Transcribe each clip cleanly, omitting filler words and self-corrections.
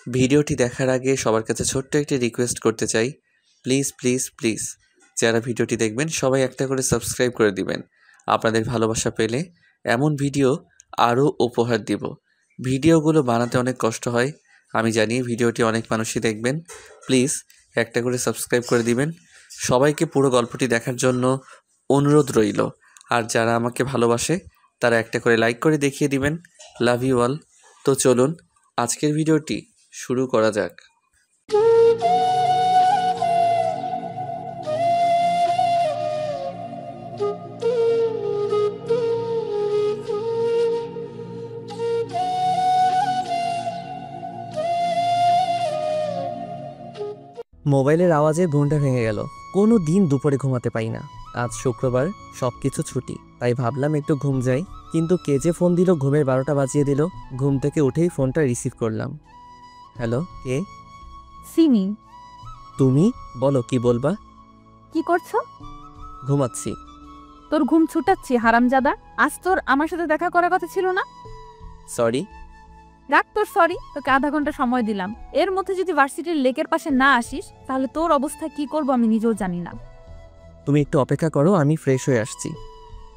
ভিডিওটি দেখার আগে সবার কাছে ছোট্ট একটি রিকোয়েস্ট করতে চাই, প্লিজ প্লিজ প্লিজ যারা ভিডিওটি দেখবেন সবাই একটা করে সাবস্ক্রাইব করে দিবেন। আপনাদের ভালোবাসা পেলে এমন ভিডিও আরও উপহার দিব। ভিডিওগুলো বানাতে অনেক কষ্ট হয়, আমি জানি। ভিডিওটি অনেক মানুষই দেখবেন, প্লিজ একটা করে সাবস্ক্রাইব করে দিবেন। সবাইকে পুরো গল্পটি দেখার জন্য অনুরোধ রইল। আর যারা আমাকে ভালোবাসে তারা একটা করে লাইক করে দেখিয়ে দিবেন। Love you all. তো চলুন আজকের ভিডিওটি শুরু করা যাক। মোবাইলের আওয়াজে ঘুমটা ভেঙে গেল। কোনো দিন দুপুরে ঘুমাতে পাই না। আজ শুক্রবার, সব কিছু ছুটি, তাই ভাবলাম একটু ঘুম যাই। কিন্তু কে যে ফোন দিল, ঘুমের 12টা বাজিয়ে দিল। ঘুম থেকে উঠেই ফোনটা রিসিভ করলাম। হ্যালো, কে? সিমি। তুমি? বলো, কি বলবা? কি করছো? ঘুমাচ্ছি। তোর ঘুম ছুটাচ্ছি হারামজাদা। আজ তোর আমার সাথে দেখা করার কথা ছিল না? সরি। রাখ তোর সরি, তোকে আধা ঘন্টা সময় দিলাম। এর মধ্যে যদি ভার্সিটির লেকের পাশে না আসিস তাহলে তোর অবস্থা কি করবো আমি নিজেও জানি না। তুমি একটু অপেক্ষা করো, আমি ফ্রেশ হয়ে আসছি।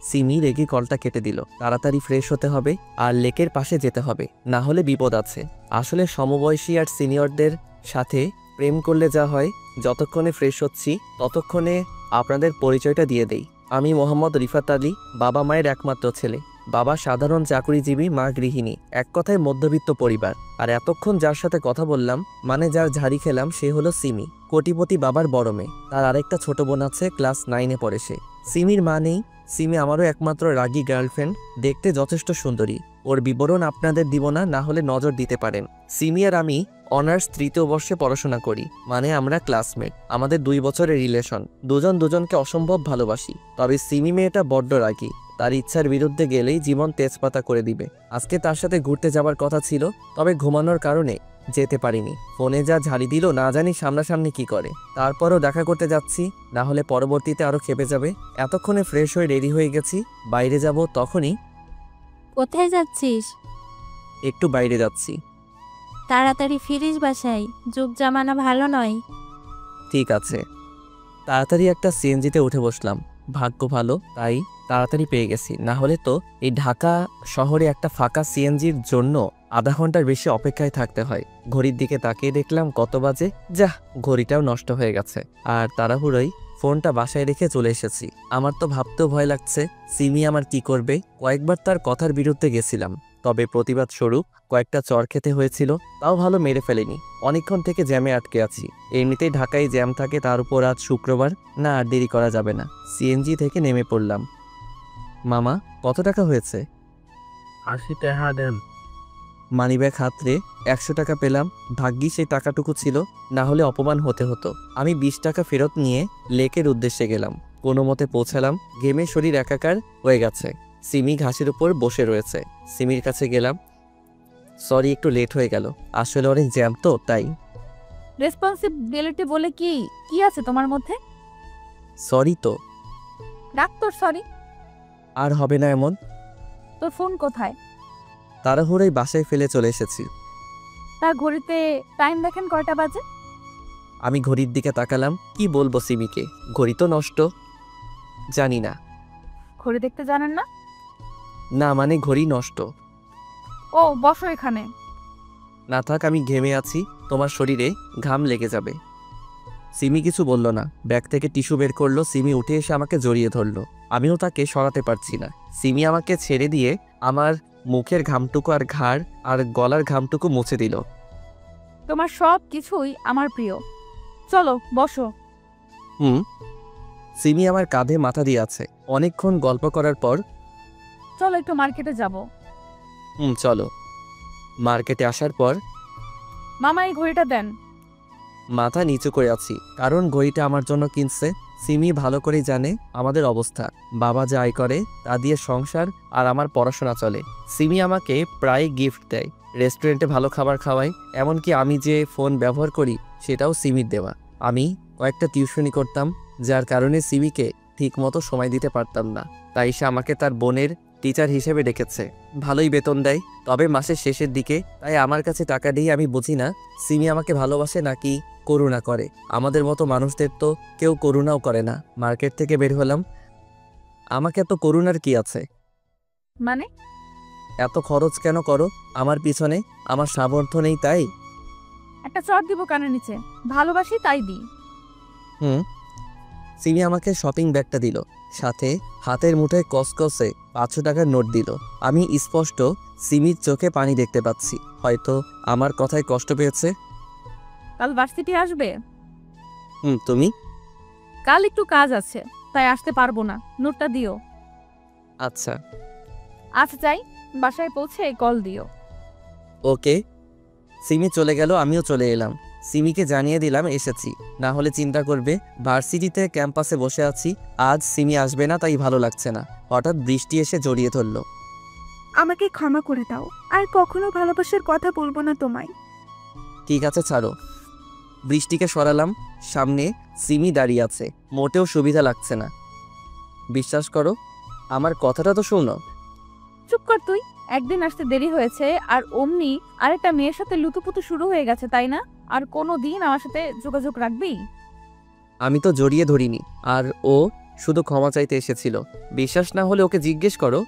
সিমি রেগে কলটা কেটে দিল। তাড়াতাড়ি ফ্রেশ হতে হবে আর লেকের পাশে যেতে হবে, না হলে বিপদ আছে। আসলে সমবয়সী আর সিনিয়রদের সাথে প্রেম করলে যা হয়, যতক্ষণে ফ্রেশ হচ্ছি ততক্ষণে আপনাদের পরিচয়টা দিয়ে দেই। আমি মোহাম্মদ রিফাত আলী, বাবা মায়ের একমাত্র ছেলে। বাবা সাধারণ চাকুরিজীবী, মা গৃহিণী। এক কথায় মধ্যবিত্ত পরিবার। আর এতক্ষণ যার সাথে কথা বললাম, মানে যার ঝাড়ি খেলাম, সে হলো সিমি, কোটিপতি বাবার বড় মেয়ে। তার আরেকটা ছোট বোন আছে, ক্লাস 9-এ পড়ে সে। সিমির মা নেই। সিমি আমারও একমাত্র রাগী গার্লফ্রেন্ড, দেখতে যথেষ্ট সুন্দরী। ওর বিবরণ আপনাদের দিব না, না হলে নজর দিতে পারেন। সিমি আর আমি অনার্স 3য় বর্ষে পড়াশোনা করি, মানে আমরা ক্লাসমেট। আমাদের 2 বছরের রিলেশন। দুজন দুজনকে অসম্ভব ভালোবাসি। তবে সিমি মেয়েটা বড্ড রাগী। তার ইচ্ছার বিরুদ্ধে গেলেই জীবন তেজপাতা করে দিবে। আজকে তার সাথে ঘুরতে যাবার কথা ছিল, তবে ঘুমানোর কারণে যেতে পারিনি। ফোনে যা ঝাড়ি দিল, না জানি সামনাসামনি কি করে। তারপরও দেখা করতে যাচ্ছি, না হলে পরবর্তীতে আরও খেপে যাবে। এতক্ষণে ফ্রেশ হয়ে রেডি হয়ে গেছি, বাইরে যাব। তখনই, কোথায় যাচ্ছিস? একটু বাইরে যাচ্ছি। তাড়াতাড়ি ফিরিস বাসায়, যুগ জামানা ভালো নয়। ঠিক আছে। তাড়াতাড়ি একটা সিএনজিতে উঠে বসলাম। ভাগ্য ভালো, তাই তাড়াতাড়ি পেয়ে গেছি। না হলে তো এই ঢাকা শহরে একটা ফাঁকা সিএনজির জন্য আধা ঘন্টার বেশি অপেক্ষায় থাকতে হয়। ঘড়ির দিকে তাকিয়ে দেখলাম কত বাজে। যাহ, ঘড়িটাও নষ্ট হয়ে গেছে। আর তাড়াহুড়োই ফোনটা বাসায় রেখে চলে এসেছি। আমার তো ভাবতেও ভয় লাগছে, সিমি আমার কি করবে। কয়েকবার তার কথার বিরুদ্ধে গেছিলাম, তবে প্রতিবাদ স্বরূপ কয়েকটা চর খেতে হয়েছিল। তাও ভালো, মেরে ফেলেনি। অনেকক্ষণ থেকে জ্যামে আটকে আছি। এমনিতেই ঢাকায় জ্যাম থাকে, তার উপর আজ শুক্রবার। না, আর দেরি করা যাবে না। সিএনজি থেকে নেমে পড়লাম। মামা, কত টাকা হয়েছে? 80 টাকা দেন। মানিব্যাগ হাতরে 100 টাকা পেলাম। ভাগ্যি সেই টাকাটুকু ছিল, না হলে অপমান হতে হতো। আমি 20 টাকা ফেরত নিয়ে লেকের উদ্দেশ্যে গেলাম। কোনো মতে পৌঁছালাম। ঘেমে শরীর একাকার হয়ে গেছে। সিমি ঘাসের উপর বসে রয়েছে। সিমির কাছে গেলাম। সরি, একটু লেট হয়ে গেল। আসলে অনেক জ্যাম তো, তাই। রেসপন্সিবিলিটি বলে কি কি আছে তোমার মধ্যে? সরি তো। রাখ তোর সরি। আর হবে না এমন। তোর ফোন কোথায়? তাড়াহুড়োই বাসায় ফেলে চলে এসেছি। তার ঘড়িতে টাইম দেখেন কয়টা বাজে? আমি ঘড়ির দিকে তাকালাম। কি বলবো সিমিকে, ঘড়ি তো নষ্ট। জানি না। ঘড়ি দেখতে জানেন না? না, মানে ঘড়ি নষ্ট। ও, বসো এখানে। না থাক, আমি ঘেমে আছি, তোমার শরীরে ঘাম লেগে যাবে। সিমি কিছু বলল না। ব্যাগ থেকে টিস্যু বের করলো। সিমি উঠে এসে আমাকে জড়িয়ে ধরলো। আমিও তাকে সরাতে পারছি না। সিমি আমাকে ছেড়ে দিয়ে আমার মুখের ঘামটুকু আর ঘাড় আর গলার ঘামটুকু মুছে দিল। তোমার সব কিছুই আমার প্রিয়। চলো বসো। সিমি আমার কাঁধে মাথা দিয়ে আছে। অনেকক্ষণ গল্প করার পর, চলো একটু মার্কেটে যাব। চলো। মার্কেটে আসার পর মামা এই ঘড়িটা দেন। মাথা নিচু করে আছি, কারণ ঘড়িটা আমার জন্য কিনছে। সিমি ভালো করেই জানে আমাদের অবস্থা। বাবা যা আয় করে তা দিয়ে সংসার আর আমার পড়াশোনা চলে। সিমি আমাকে প্রায় গিফট দেয়, রেস্টুরেন্টে ভালো খাবার খাওয়ায়। এমনকি আমি যে ফোন ব্যবহার করি সেটাও সিমির দেওয়া। আমি কয়েকটা টিউশনি করতাম, যার কারণে সিমিকে ঠিক মতো সময় দিতে পারতাম না। তাই সে আমাকে তার বোনের টিচার হিসেবে ডেকেছে, ভালোই বেতন দেয়, তবে মাসের শেষের দিকে, তাই আমার কাছে টাকা দিয়ে আমি বুঝি না সিমি আমাকে ভালোবাসে নাকি করুণা করে। আমাদের মতো মানুষদের তো কেউ করুণাও করে না। মার্কেট থেকে বের হলাম। আমাকে এত করুণার কি আছে? মানে? এত খরচ কেন করো আমার পিছনে? আমার সামর্থ্য নেই তাই? একটা চট দিব কানের নিচে, ভালোবাসি তাই দিই। হুম। সিমি আমাকে শপিং ব্যাগটা দিল, সাথে হাতের মুঠোয় কসকসে 500 টাকার নোট দিল। আমি স্পষ্ট সিমির চোখে পানি দেখতে পাচ্ছি, হয়তো আমার কথায় কষ্ট পেয়েছে। কাল ভার্সিটি আসবে? তুমি? কাল একটু কাজ আছে, তাই আসতে পারবো না। নোটটা দিও। আচ্ছা। আচ্ছা যাই, বাসায় পৌঁছে কল দিও। ওকে। সিমি চলে গেল, আমিও চলে এলাম। সিমিকে জানিয়ে দিলাম এসেছি, না হলে চিন্তা করবে ভার্সিটিতে ক্যাম্পাসে বসে আছি, আজ সিমি আসবে না তাই ভালো লাগছে না। হঠাৎ বৃষ্টি এসে জড়িয়ে ধরল। আমাকে ক্ষমা করে দাও, আর কখনো ভালোবাসার কথা বলবো না তোমায়। ঠিক আছে ছাড়ো। বৃষ্টিকে সরালাম, সামনে সিমি দাঁড়িয়ে আছে, মোটেও সুবিধা লাগছে না। বিশ্বাস করো, আমার কথাটা তো শোনো। চুপ কর তুই। একদিন আসতে দেরি হয়েছে আর অমনি আরেকটা মেয়ের সাথে লুতুপুতু শুরু হয়ে গেছে, তাই না? আর কোনো দিন আমার সাথে যোগাযোগ রাখবি? আমি তো জড়িয়ে ধরিনি, আর ও শুধু ক্ষমা চাইতে এসেছিল। বিশ্বাস না হলে ওকে জিজ্ঞেস করো।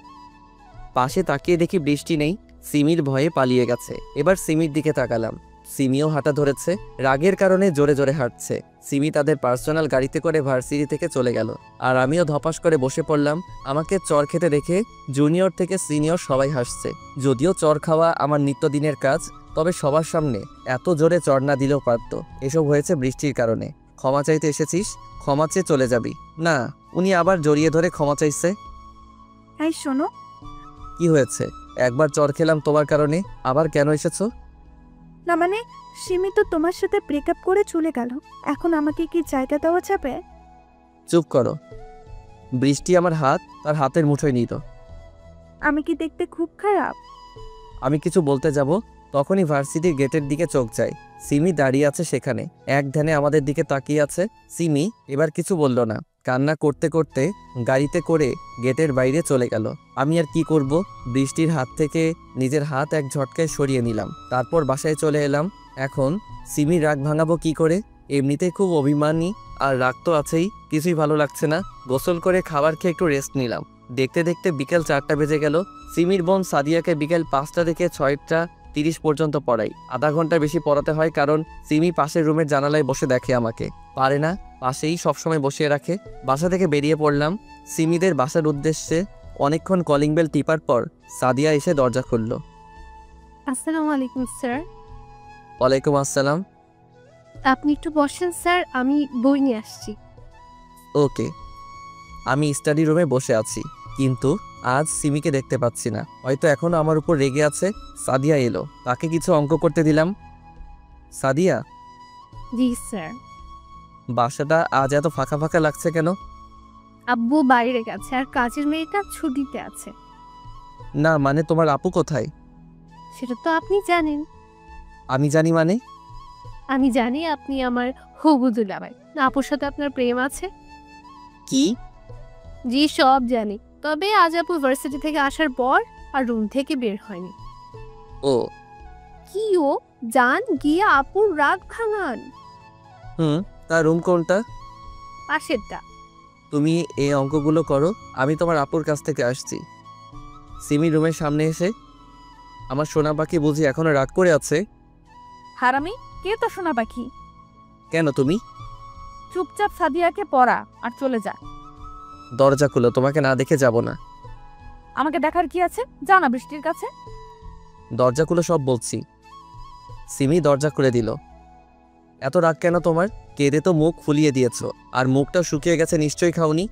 পাশে তাকিয়ে দেখি বৃষ্টি নেই, সিমির ভয়ে পালিয়ে গেছে। এবার সিমির দিকে তাকালাম, সিমিও হাঁটা ধরেছে, রাগের কারণে জোরে জোরে হাঁটছে। সিমি তাদের পার্সোনাল গাড়িতে করে ভার্সিটি থেকে চলে গেল, আর আমিও ধপাস করে বসে পড়লাম। আমাকে চর খেতে দেখে জুনিয়র থেকে সিনিয়র সবাই হাসছে। যদিও চর খাওয়া আমার নিত্যদিনের কাজ, তবে সবার সামনে এত জোরে চর না দিলেও পারত। এসব হয়েছে বৃষ্টির কারণে। ক্ষমা চাইতে এসেছিস, ক্ষমা চেয়ে চলে যাবি না? উনি আবার জড়িয়ে ধরে ক্ষমা চাইছে। এই শোনো। কি হয়েছে? একবার চর খেলাম তোমার কারণে, আবার কেন এসেছো? না মানে, সিমি তো তোমার সাথে ব্রেকআপ করে চলে গেল, এখন আমাকে কি জায়গা দেওয়া যাবে? চুপ করো। বৃষ্টি আমার হাত তার হাতের মুঠোয় নিল। আমি কি দেখতে খুব খারাপ? আমি কিছু বলতে যাব, তখনই ভার্সিটির গেটের দিকে চোখ যায়। সিমি দাঁড়িয়ে আছে সেখানে, এক ধ্যানে আমাদের দিকে তাকিয়ে আছে। সিমি এবার কিছু বলল না, কান্না করতে করতে গাড়িতে করে গেটের বাইরে চলে গেল। আমি আর কি করব, বৃষ্টির হাত থেকে নিজের হাত এক ঝটকায় সরিয়ে নিলাম। তারপর বাসায় চলে এলাম। এখন সিমির রাগ ভাঙাবো কি করে? এমনিতেই খুব অভিমানী, আর রাগ তো আছেই। কিছুই ভালো লাগছে না। গোসল করে খাবার খেয়ে একটু রেস্ট নিলাম। দেখতে দেখতে বিকেল 4টা বেজে গেল। সিমির বোন সাদিয়াকে বিকেল 5টা থেকে 6টা 30 পর্যন্ত পড়াই। আধা ঘন্টা বেশি পড়াতে হয়, কারণ সিমি পাশের রুমের জানালায় বসে দেখে আমাকে। পারে না, পাশেই সবসময় বসিয়ে রাখে। বাসা থেকে বেরিয়ে পড়লাম সিমিদের বাসার উদ্দেশ্যে। অনেকক্ষণ কলিং বেল টিপার পর সাদিয়া এসে দরজা খুলল। আসসালামু আলাইকুম স্যার। ওয়ালাইকুম আসসালাম। আপনি একটু বসেন স্যার, আমি বই নিয়ে আসছি। ওকে। আমি স্টাডি রুমে বসে আছি, কিন্তু আজ সিমিকে দেখতে পাচ্ছি না। হয়তো এখনো আমার উপর রেগে আছে। সাদিয়া এলো, তাকে কিছু অঙ্ক করতে দিলাম। সাদিয়া, জি স্যার। বাসাটা আজ এত ফাঁকা ফাঁকা লাগছে কেন? আব্বু বাইরে গেছে আর কাজের মেয়েটা ছুটিতে আছে। না মানে, তোমার আপু কোথায়? সেটা তো আপনি জানেন। আমি জানি মানে? আমি জানি আপনি আমার হবু দুলাভাই। না, আপুর সাথে আপনার প্রেম আছে? কি? জি সব জানি, তবে আজ আপু ভার্সিটি থেকে আসার পর আর রুম থেকে বের হয়নি। ও কি ও? যান গিয়ে আপুর রাগ ভাঙান। তার রুম কোনটা? পাশেরটা। তুমি এই অঙ্কগুলো করো, আমি তোমার আপুর কাছ থেকে আসছি। সিমি রুমের সামনে এসে, আমার সোনা পাখি বুঝি এখনো রাগ করে আছে? হারামি, কে তো শোনা পাখি? কেন তুমি? চুপচাপ সাদিয়াকে পড়া আর চলে যা। দরজা খুলো, তোমাকে না দেখে যাব না। আমাকে দেখার কি আছে? যাও না বৃষ্টির কাছে। দরজা খুলো সব বলছি। সিমি দরজা খুলে দিল। এত রাগ কেন তোমার? কেঁদে তো মুখ ফুলিয়ে দিয়েছো, আর মুখটা শুকিয়ে গেছে, নিশ্চয়ই খাওনি।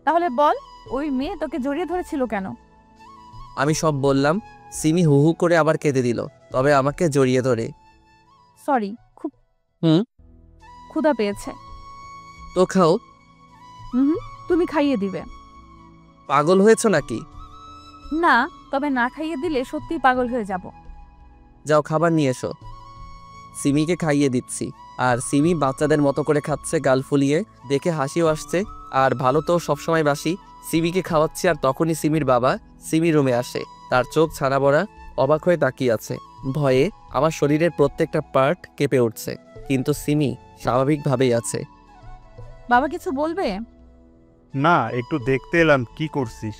তাহলে বল, ওই মেয়ে তোকে জড়িয়ে ধরেছিল কেন? আমি সব বললাম। সিমি হু হু করে আবার কেঁদে দিল, তবে আমাকে জড়িয়ে ধরে। সরি, খুব ক্ষুধা পেয়েছে। তো খাও। তুমি খাইয়ে দিবে? পাগল হয়েছো নাকি? না, তবে না খাইয়ে দিলে সত্যিই পাগল হয়ে যাব। যাও খাবার নিয়ে এসো। সিমিকে খাইয়ে দিচ্ছি, আর সিমি বাচ্চাদের মতো করে খাচ্ছে গাল ফুলিয়ে। দেখে হাসিও আসছে, আর ভালো তো সবসময় বাসি। সিমিকে খাওয়াচ্ছি আর তখনই সিমির বাবা সিমি রুমে আসে। তার চোখ ছানা বড়া, অবাক হয়ে তাকিয়ে আছে। ভয়ে আমার শরীরের প্রত্যেকটা পার্ট কেঁপে উঠছে, কিন্তু সিমি স্বাভাবিকভাবেই আছে। বাবা কিছু বলবে? না, একটু দেখতে এলাম কি করছিস।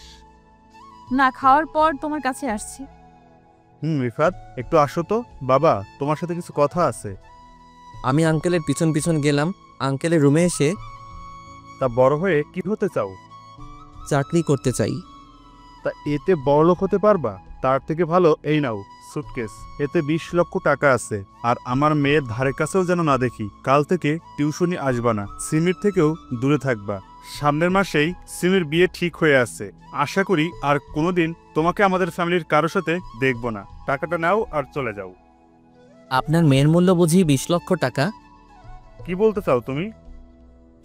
না, খাওয়ার পর তোমার কাছে আসছি। রিফাত, একটু আসো তো। বাবা, তোমার সাথে কিছু কথা আছে। আমি আঙ্কেলের পিছন পিছন গেলাম। আঙ্কেলের রুমে এসে, তা বড় হয়ে কি হতে চাও? চাকরি করতে চাই। তা এতে বড়লোক হতে পারবা? তার থেকে ভালো এই নাও সুটকেস, এতে 20 লক্ষ টাকা আছে। আর আমার মেয়ের ধারে কাছেও যেন না দেখি। কাল থেকে টিউশনি আসবা না, সিমির থেকেও দূরে থাকবা। সামনের মাসেই সিমির বিয়ে ঠিক হয়ে আছে। আশা করি আর কোনোদিন তোমাকে আমাদের ফ্যামিলির কারোর সাথে দেখব না। টাকাটা নাও আর চলে যাও। আপনার মেয়ের মূল্য বুঝি 20 লক্ষ টাকা? কি বলতে চাও তুমি?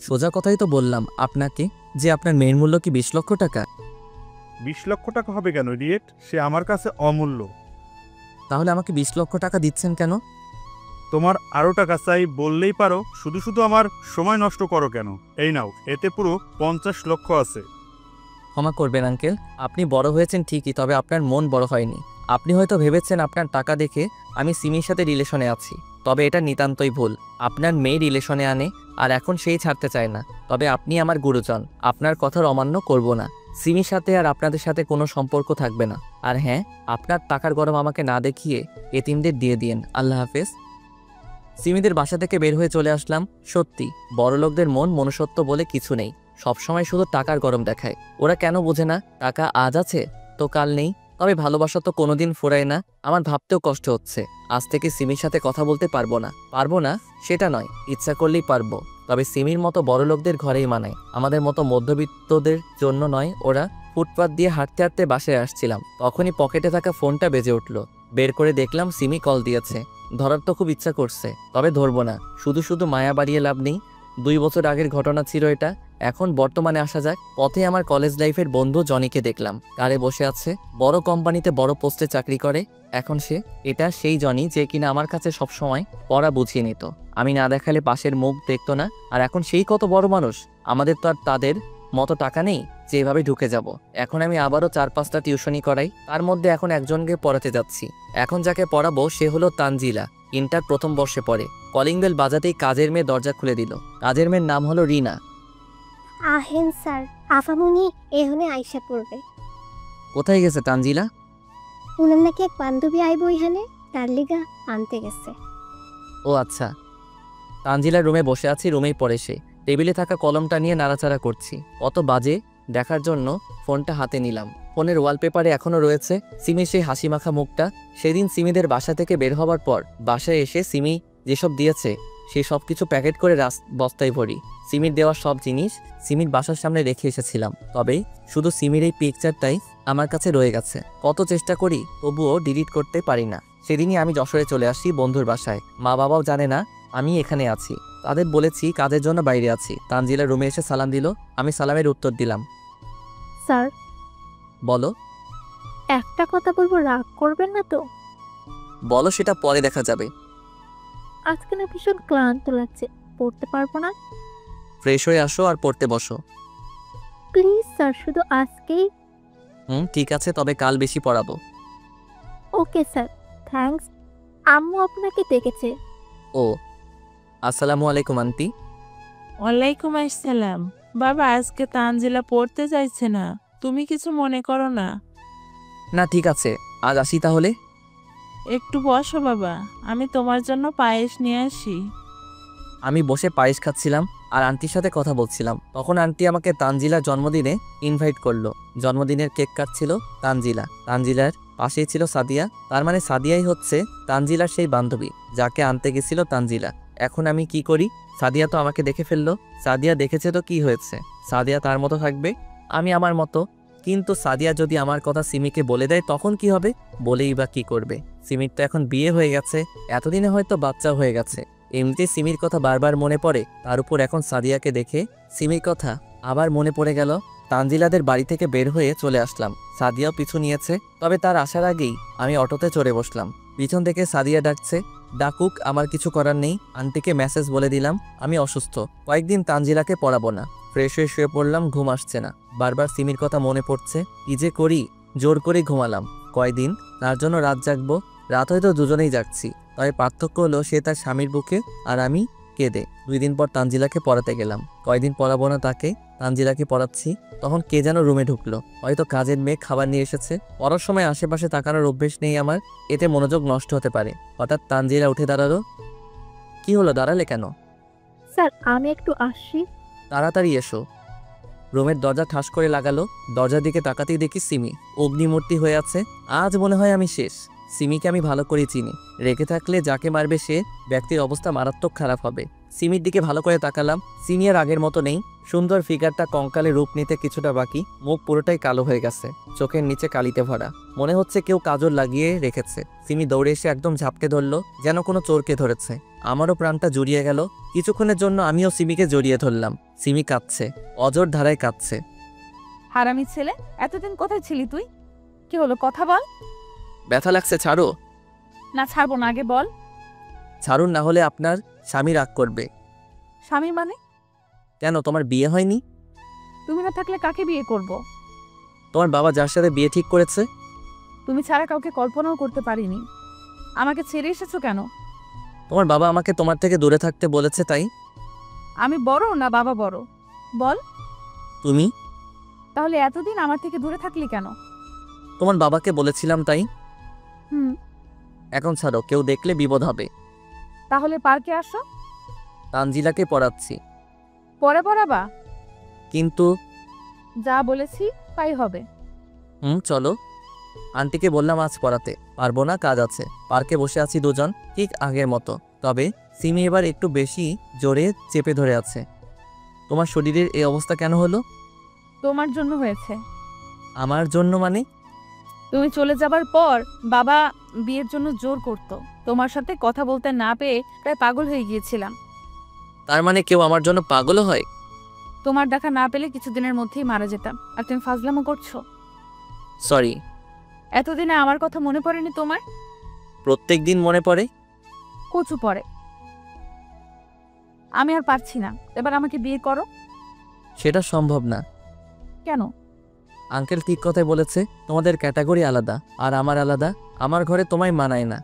সোজা কথাই তো বললাম আপনাকে যে আপনার মেয়ের মূল্য কি 20 লক্ষ টাকা। 20 লক্ষ টাকা হবে কেন রিয়েট? সে আমার কাছে অমূল্য। তাহলে আমাকে 20 লক্ষ টাকা দিচ্ছেন কেন? তোমার আরও টাকা চাই বললেই পারো, শুধু শুধু আমার সময় নষ্ট করো কেন? এই নাও, এতে পুরো 50 লক্ষ আছে। ক্ষমা করবেন আঙ্কেল, আপনি বড় হয়েছেন ঠিকই, তবে আপনার মন বড় হয়নি। আপনি হয়তো ভেবেছেন আপনার টাকা দেখে আমি সিমির সাথে রিলেশনে আছি, তবে এটা নিতান্তই ভুল। আপনার মেয়ে রিলেশনে আনে আর এখন সেই ছাড়তে চায় না। তবে আপনি আমার গুরুজন, আপনার কথার অমান্য করব না। সিমির সাথে আর আপনাদের সাথে কোনো সম্পর্ক থাকবে না। আর হ্যাঁ, আপনার টাকার গরম আমাকে না দেখিয়ে এতিমদের দিয়ে দিয়েন। আল্লাহ হাফেজ। সিমিদের বাসা থেকে বের হয়ে চলে আসলাম। সত্যি বড়লোকদের মন মনুষ্যত্ব বলে কিছু নেই, সবসময় শুধু টাকার গরম দেখায়। ওরা কেন বোঝে না টাকা আজ আছে তো কাল নেই? তবে ভালোবাসা তো কোনোদিন ফোরায় না। আমার ভাবতেও কষ্ট হচ্ছে, আজ থেকে সিমির সাথে কথা বলতে পারবো না সেটা নয়, ইচ্ছা করলেই পারবো। তবে সিমির মতো বড়লোকদের ঘরেই মানায়, আমাদের মতো মধ্যবিত্তদের জন্য নয়। ওরা ফুটপাত দিয়ে হাঁটতে হাঁটতে বাসায় আসছিলাম, তখনই পকেটে থাকা ফোনটা বেজে উঠল। বের করে দেখলাম সিমি কল দিয়েছে। ধরার তো খুব ইচ্ছা করছে, তবে ধরবো না। শুধু শুধু মায়া বাড়িয়ে লাভ নেই। 2 বছর আগের ঘটনা ছিল এটা। এখন বর্তমানে আসা যাক। পথে আমার কলেজ লাইফের বন্ধু জনিকে দেখলাম, কারে বসে আছে। বড় কোম্পানিতে বড় পোস্টে চাকরি করে এখন সে। এটা সেই জনি যে কিনা আমার কাছে সবসময় পড়া বুঝিয়ে নিত, আমি না দেখালে পাশের মুখ দেখতো না। আর এখন সেই কত বড় মানুষ। আমাদের তো আর তাদের মতো টাকা নেই যে এভাবে ঢুকে যাব। এখন আমি আবারও 4-5টা টিউশনি করাই, তার মধ্যে এখন একজনকে পড়াতে যাচ্ছি। এখন যাকে পড়াবো সে হলো তানজিলা, ইন্টার প্রথম বর্ষে পড়ে। কলিং বেল বাজাতেই কাজের মেয়ে দরজা খুলে দিল। কাজের মেয়ের নাম হলো রিনা। আহেন স্যার, আফামনি এহনে আইসা পড়বে। কোথায় গেছে তানজিলা? উনার নাকি এক বান্ধবী আইব এখানে, তার লিগা আনতে গেছে। ও আচ্ছা। তানজিলার রুমে বসে আছি, রুমেই পড়ে সে। টেবিলে থাকা কলমটা নিয়ে নাড়াচাড়া করছি। কত বাজে দেখার জন্য ফোনটা হাতে নিলাম। ফোনের ওয়ালপেপারে এখনও রয়েছে সিমির সেই হাসি মাখা মুখটা। সেদিন সিমিদের বাসা থেকে বের হবার পর বাসায় এসে সিমি যেসব দিয়েছে সে সব কিছু প্যাকেট করে বস্তায় ভরি। সিমির দেওয়া সব জিনিস সিমির বাসার সামনে রেখে এসেছিলাম, তবে শুধু সিমির এই পিকচারটাই আমার কাছে রয়ে গেছে। কত চেষ্টা করি তবুও ডিলিট করতে পারি না। সেদিনই আমি যশোরে চলে আসি বন্ধুর বাসায়। মা বাবাও জানে না আমি এখানে আছি। তাদের বলেছি কাজের জন্য বাইরে আছি। তানজিলা রুমে এসে সালাম দিল, আমি সালামের উত্তর দিলাম। স্যার, বলো। একটা কথা বলবো, রাগ করবেন না তো? বলো, সেটা পরে দেখা যাবে। আজকে না ভীষণ ক্লান্ত লাগছে, পড়তে পারবো না। ফ্রেশ হয়ে আসো আর পড়তে বসো। প্লিজ স্যার, শুধু আজকেই। ঠিক আছে, তবে কাল বেশি পড়াবো। Okay sir, thanks. আম্মু আপনাকে ডেকেছে। ও, আসসালামু আলাইকুম আন্টি। ওয়ালাইকুম আসসালাম। বাবা, আজকে তানজিলা পড়তে যাইছে না, তুমি কিছু মনে করো না। না ঠিক আছে, আজ আসি তাহলে। একটু বসো বাবা, আমি তোমার জন্য পায়েস নিয়ে আসি। আমি বসে পায়েস খাচ্ছিলাম আর আন্টির সাথে কথা বলছিলাম। তখন আন্টি আমাকে তানজিলার জন্মদিনে ইনভাইট করলো। জন্মদিনের কেক কাটছিল তানজিলা। তানজিলার পাশেই ছিল সাদিয়া, তার মানে সাদিয়াই হচ্ছে তানজিলার সেই বান্ধবী যাকে আনতে গেছিল তানজিলা। এখন আমি কি করি? সাদিয়া তো আমাকে দেখে ফেললো। সাদিয়া দেখেছে তো কি হয়েছে, সাদিয়া তার মতো থাকবে, আমি আমার মতো। কিন্তু সাদিয়া যদি আমার কথা সিমিকে বলে দেয় তখন কি হবে? বলেই বা কি করবে? সিমির তো এখন বিয়ে হয়ে গেছে, এতদিনে হয়তো বাচ্চা হয়ে গেছে। এমনিতে সিমির কথা বারবার মনে পড়ে, তার উপর এখন সাদিয়াকে দেখে সিমির কথা আবার মনে পড়ে গেল। তানজিলাদের বাড়ি থেকে বের হয়ে চলে আসলাম। সাদিয়াও পিছু নিয়েছে, তবে তার আসার আগেই আমি অটোতে চড়ে বসলাম। পিছন থেকে সাদিয়া ডাকছে, ডাকুক, আমার কিছু করার নেই। আন্টিকে মেসেজ বলে দিলাম আমি অসুস্থ, কয়েকদিন তানজিলাকে পড়াবো না। ফ্রেশ হয়ে শুয়ে পড়লাম, ঘুম আসছে না। বারবার সিমির কথা মনে পড়ছে। কি যে করি, জোর করেই ঘুমালাম। কয়দিন তার জন্য রাত জাগবো? রাত হয়তো দুজনেই জাগছি, তবে পার্থক্য হলো সে তার স্বামীর বুকে আর আমি কেঁদে। 2 দিন পর তানজিলাকে পড়াতে গেলাম। কয়দিন পড়াবো না তাকে, তানজিলাকে পড়াচ্ছি। তখন কে যেন রুমে ঢুকলো, হয়তো কাজের মেয়ে খাবার নিয়ে এসেছে। পড়ার সময় আশেপাশে তাকানোর অভ্যেস নেই আমার, এতে মনোযোগ নষ্ট হতে পারে। হঠাৎ তানজিলা উঠে দাঁড়ালো। কি হলো, দাঁড়ালে কেন? স্যার আমি একটু আসছি। তাড়াতাড়ি এসো। রুমের দরজা ঠাস করে লাগালো। দরজার দিকে তাকাতেই দেখি সিমি অগ্নিমূর্তি হয়ে আছে। আজ মনে হয় আমি শেষ। সিমিকে আমি ভালো করে চিনি, রেখে থাকলে যাকে মারবে সে ব্যক্তির অবস্থা মারাত্মক খারাপ হবে। সিমির দিকে ভালো করে তাকালাম। সিমি আর আগের মতো নেই। সুন্দর ফিগারটা কঙ্কালে রূপ নিতে কিছুটা বাকি, মুখ পুরোটাই কালো হয়ে গেছে, চোখের নিচে কালিতে ভরা। মনে হচ্ছে কেউ কাজল লাগিয়ে রেখেছে। সিমি দৌড়ে এসে একদম ঝাপটে ধরলো, যেন কোনো চোরকে ধরেছে। আমারও প্রাণটা জুড়িয়ে গেল। কিছুক্ষণের জন্য আমিও সিমিকে জড়িয়ে ধরলাম। সিমি কাঁদছে, অজর ধারায় কাঁদছে। হারামি ছেলে, এতদিন কোথায় ছিলি তুই? কি হলো, কথা বল। ব্যথা লাগছে, ছাড়ো। না ছাড়বো না, আগে বল। ছাড়ুন, না হলে আপনার স্বামী রাগ করবে। স্বামী মানে? কেন, তোমার বিয়ে হয়নি? তুমি না থাকলে কাকে বিয়ে করব? তোমার বাবা যার সাথে বিয়ে ঠিক করেছে। তুমি ছাড়া কাউকে কল্পনাও করতে পারিনি। আমাকে ছেড়ে এসেছো কেন? তোমার বাবা আমাকে তোমার থেকে দূরে থাকতে বলেছে, তাই। আমি বড় না বাবা বড়? বল। তুমি? তাহলে এতদিন আমার থেকে দূরে থাকলি কেন? তোমার বাবাকে বলেছিলাম, তাই। হুম। এখন ছাড়ো, কেউ দেখলে বিপদ হবে। তাহলে পার্কে আসো। তানজিলাকে পড়াচ্ছি। পরে পড়াবা? কিন্তু যা বলেছি তাই হবে। চলো। আন্টিকে বললাম আজ পড়াতে পারবো না, কাজ আছে। পার্কে বসে আছি দুজন, ঠিক আগের মতো। তবে সিমি এবার একটু বেশি জোরে চেপে ধরে আছে। তোমার শরীরের এই অবস্থা কেন হলো? তোমার জন্য হয়েছে। আমার জন্য মানে? তুমি চলে যাবার পর বাবা বিয়ের জন্য জোর করত। তোমার সাথে কথা বলতে না পেয়ে প্রায় পাগল হয়ে গিয়েছিলাম। তার মানে কেউ আমার জন্য পাগলও হয়? তোমার দেখা না পেলে কিছুদিনের মধ্যেই মারা যেতাম, আর তুমি ফাজলামো করছো। সরি। এতদিনে আমার কথা মনে পড়েনি তোমার? প্রত্যেক দিন মনে পড়ে। কচু পড়ে। আমি আর পারছি না, এবার আমাকে বিয়ে করো। সেটা সম্ভব না। কেন? আঙ্কেল ঠিক কথাই বলেছে, তোমাদের ক্যাটাগরি আলাদা আর আমার আলাদা। আমার ঘরে তোমায় মানায় না।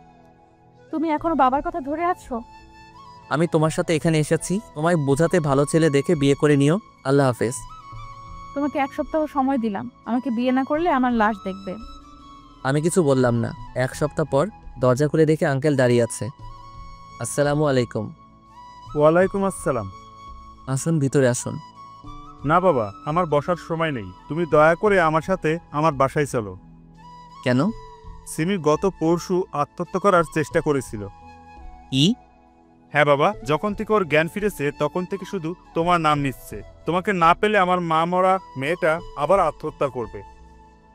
তুমি এখনো বাবার কথা ধরে আছো? আমি তোমার সাথে এখানে এসেছি তোমায় বোঝাতে, ভালো ছেলে দেখে বিয়ে করে নিও। আল্লাহ হাফেজ। তোমাকে 1 সপ্তাহ সময় দিলাম, আমাকে বিয়ে না করলে আমার লাশ দেখবে। আমি কিছু বললাম না। 1 সপ্তাহ পর দরজা খুলে দেখে আঙ্কেল দাঁড়িয়ে আছে। আসসালামু আলাইকুম। ওয়ালাইকুম আসসালাম। আসুন, ভিতরে আসুন। না বাবা, আমার বসার সময় নেই। তুমি দয়া করে আমার সাথে আমার বাসায় চলো। কেন? সিমি গত পরশু আত্মহত্যা করার চেষ্টা করেছিল। কি? হ্যাঁ বাবা, যখন থেকে ওর জ্ঞান ফিরেছে তখন থেকে শুধু তোমার নাম নিচ্ছে। তোমাকে না পেলে আমার মা মরা মেয়েটা আবার আত্মহত্যা করবে।